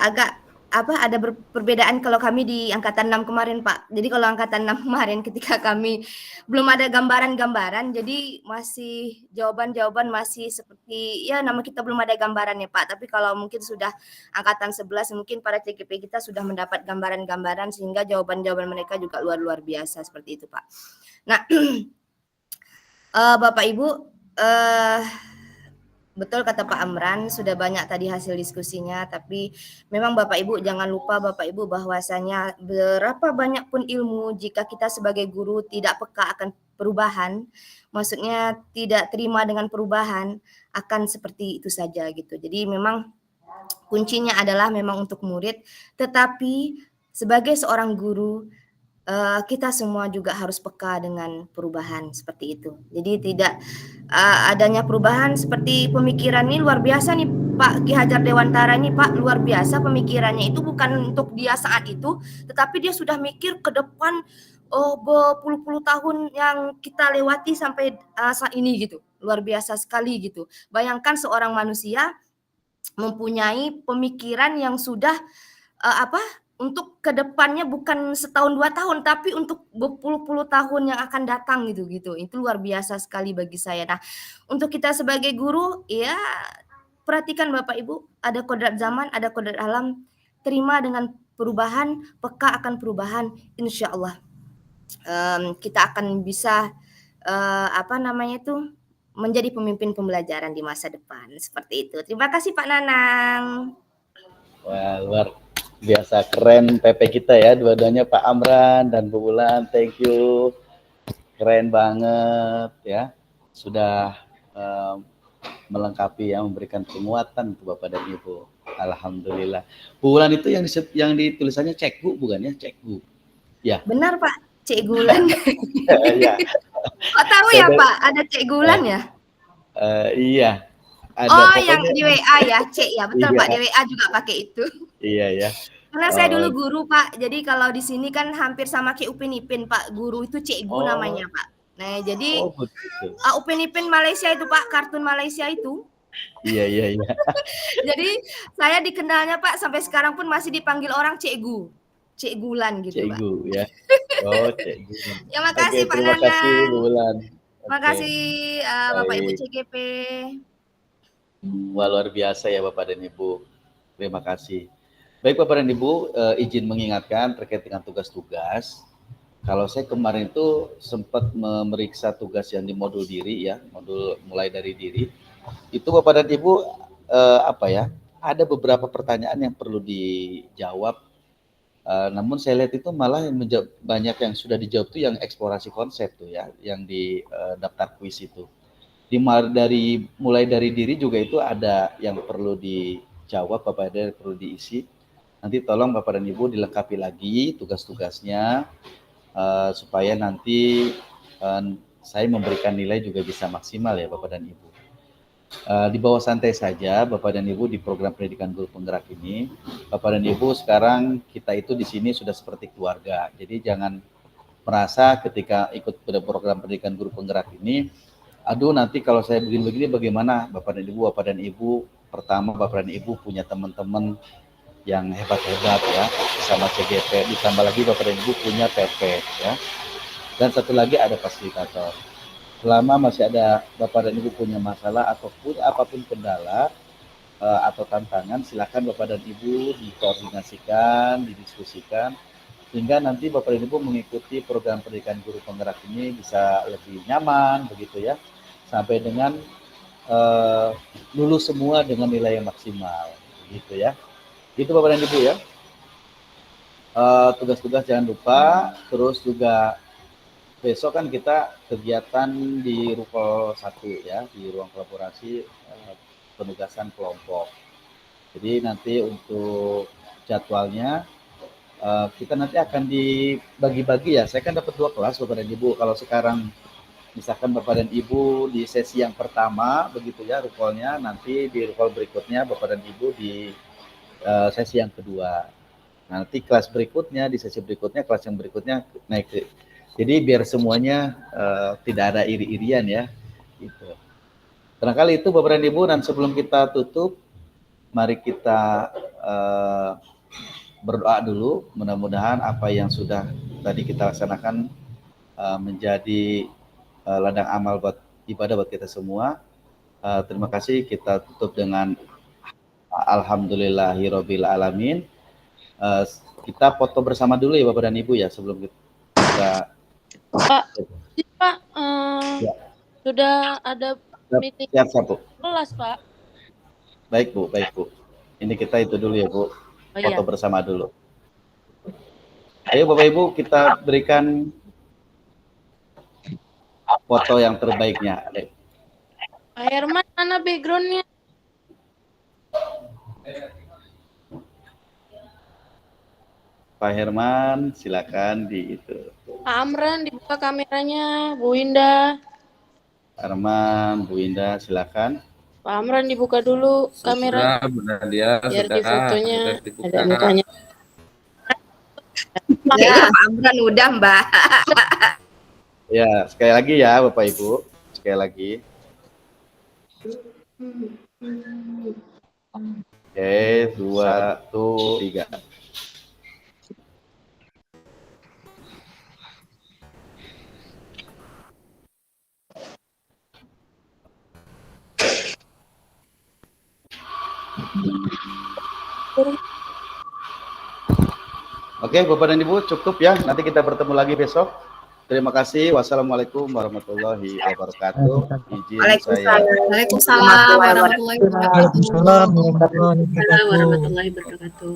agak ada perbedaan kalau kami di angkatan 6 kemarin Pak. Jadi kalau angkatan 6 kemarin ketika kami belum ada gambaran-gambaran, jadi masih jawaban-jawaban masih seperti ya nama kita belum ada gambarannya Pak. Tapi kalau mungkin sudah angkatan 11 mungkin para CGP kita sudah mendapat gambaran-gambaran sehingga jawaban-jawaban mereka juga luar biasa seperti itu Pak. Nah, Bapak Ibu, betul kata Pak Amran, sudah banyak tadi hasil diskusinya, tapi memang Bapak Ibu jangan lupa Bapak Ibu bahwasanya berapa banyak pun ilmu jika kita sebagai guru tidak peka akan perubahan, maksudnya tidak terima dengan perubahan, akan seperti itu saja gitu. Jadi memang kuncinya adalah memang untuk murid, tetapi sebagai seorang guru kita semua juga harus peka dengan perubahan seperti itu. Jadi tidak adanya perubahan seperti pemikiran ini luar biasa nih Pak Ki Hajar Dewantara ini Pak, luar biasa pemikirannya itu bukan untuk dia saat itu, tetapi dia sudah mikir ke depan berpuluh-puluh tahun yang kita lewati sampai saat ini gitu. Luar biasa sekali gitu. Bayangkan seorang manusia mempunyai pemikiran yang sudah untuk kedepannya bukan setahun 2 tahun, tapi untuk berpuluh-puluh tahun yang akan datang gitu. Itu luar biasa sekali bagi saya. Nah, untuk kita sebagai guru, ya perhatikan Bapak Ibu, ada kodrat zaman, ada kodrat alam, terima dengan perubahan, peka akan perubahan, insya Allah kita akan bisa menjadi pemimpin pembelajaran di masa depan seperti itu. Terima kasih Pak Nanang. Wah, luar biasa keren PP kita ya, dua-duanya Pak Amran dan Bu Wulan, thank you, keren banget ya, sudah melengkapi ya, memberikan penguatan untuk Bapak dan Ibu. Alhamdulillah. Bu Wulan itu yang ditulisannya cekbu bukan ya, cekbu ya? Benar Pak, Cek Gulan. Ya. Kok tahu ya Pak, ada Cek Gulan ya? Iya. Ada, oh pokoknya, yang di WA ya, Cek ya, betul iya. Pak, di WA juga pakai itu. Iya ya. Karena saya dulu guru Pak, jadi kalau di sini kan hampir sama kayak Upin Ipin Pak, guru itu Cikgu namanya Pak. Nah jadi Upin Ipin Malaysia itu Pak, kartun Malaysia itu. Iya. Jadi saya dikenalnya Pak sampai sekarang pun masih dipanggil orang Cikgu, Cek Gulan gitu Pak. Cikgu ya. Oh Cikgu. Ya makasih Pak Terima Nana. kasih Bu Wulan. Makasih Bapak Ibu CGP. Wah luar biasa ya Bapak dan Ibu. Terima kasih. Baik Bapak dan Ibu, izin mengingatkan terkait dengan tugas-tugas. Kalau saya kemarin itu sempat memeriksa tugas yang di modul diri ya, modul mulai dari diri. Itu Bapak dan Ibu ada beberapa pertanyaan yang perlu dijawab. Namun saya lihat itu malah yang banyak yang sudah dijawab itu yang eksplorasi konsep tuh ya, yang di daftar kuis itu. Mulai dari diri juga itu ada yang perlu dijawab, Bapak dan perlu diisi. Nanti tolong Bapak dan Ibu dilengkapi lagi tugas-tugasnya supaya nanti saya memberikan nilai juga bisa maksimal ya Bapak dan Ibu. Di bawah santai saja Bapak dan Ibu di program pendidikan guru penggerak ini. Bapak dan Ibu sekarang kita itu di sini sudah seperti keluarga. Jadi jangan merasa ketika ikut pada program pendidikan guru penggerak ini, aduh nanti kalau saya begini-begini bagaimana Bapak dan Ibu. Pertama Bapak dan Ibu punya teman-teman yang hebat-hebat ya, sama CGP, ditambah lagi Bapak dan Ibu punya PP ya. Dan satu lagi ada fasilitator. Selama masih ada Bapak dan Ibu punya masalah ataupun apapun kendala atau tantangan, silakan Bapak dan Ibu dikoordinasikan, didiskusikan, sehingga nanti Bapak dan Ibu mengikuti program pendidikan guru penggerak ini bisa lebih nyaman begitu ya, sampai dengan lulus semua dengan nilai yang maksimal gitu ya. Itu Bapak dan Ibu ya. Tugas-tugas jangan lupa. Terus juga besok kan kita kegiatan di Rukol 1 ya, di ruang kolaborasi penugasan kelompok. Jadi nanti untuk jadwalnya kita nanti akan dibagi-bagi ya. Saya kan dapat 2 kelas Bapak dan Ibu. Kalau sekarang misalkan Bapak dan Ibu di sesi yang pertama begitu ya rukolnya, nanti di rukol berikutnya Bapak dan Ibu di sesi yang kedua. Nanti kelas berikutnya, di sesi berikutnya, kelas yang berikutnya naik ke. Jadi biar semuanya tidak ada iri-irian ya. Gitu. Barangkali itu Bapak dan Ibu, dan sebelum kita tutup, mari kita berdoa dulu. Mudah-mudahan apa yang sudah tadi kita laksanakan menjadi ladang amal buat ibadah buat kita semua. Terima kasih, kita tutup dengan Alhamdulillahirabbil alamin. Kita foto bersama dulu ya Bapak dan Ibu ya sebelum kita Pak, ya. sudah ada meeting Siap, Bu. kelas Pak. Baik Bu, baik Bu. Ini kita itu dulu ya Bu, foto bersama dulu. Ayo Bapak Ibu, kita berikan foto yang terbaiknya. Pak Herman, mana backgroundnya? Pak Herman, silakan di itu. Pak Amran, dibuka kameranya. Bu Indah. Arman, Bu Indah, silakan. Pak Amran dibuka dulu kamera. Sudah, Bu Nadia, Biar sudah. di fotonya Sudah dibuka. ada mukanya. Ya, Pak Amran udah Mbak. Ya, sekali lagi ya Bapak Ibu, sekali lagi. Oke, 2, 1, 3. Oke, Bapak dan Ibu, cukup ya. Nanti kita bertemu lagi besok. Terima kasih. Wassalamualaikum warahmatullahi wabarakatuh. Izin saya. Waalaikumsalam warahmatullahi wabarakatuh. Waalaikumsalam warahmatullahi wabarakatuh. Warahmatullahi wabarakatuh.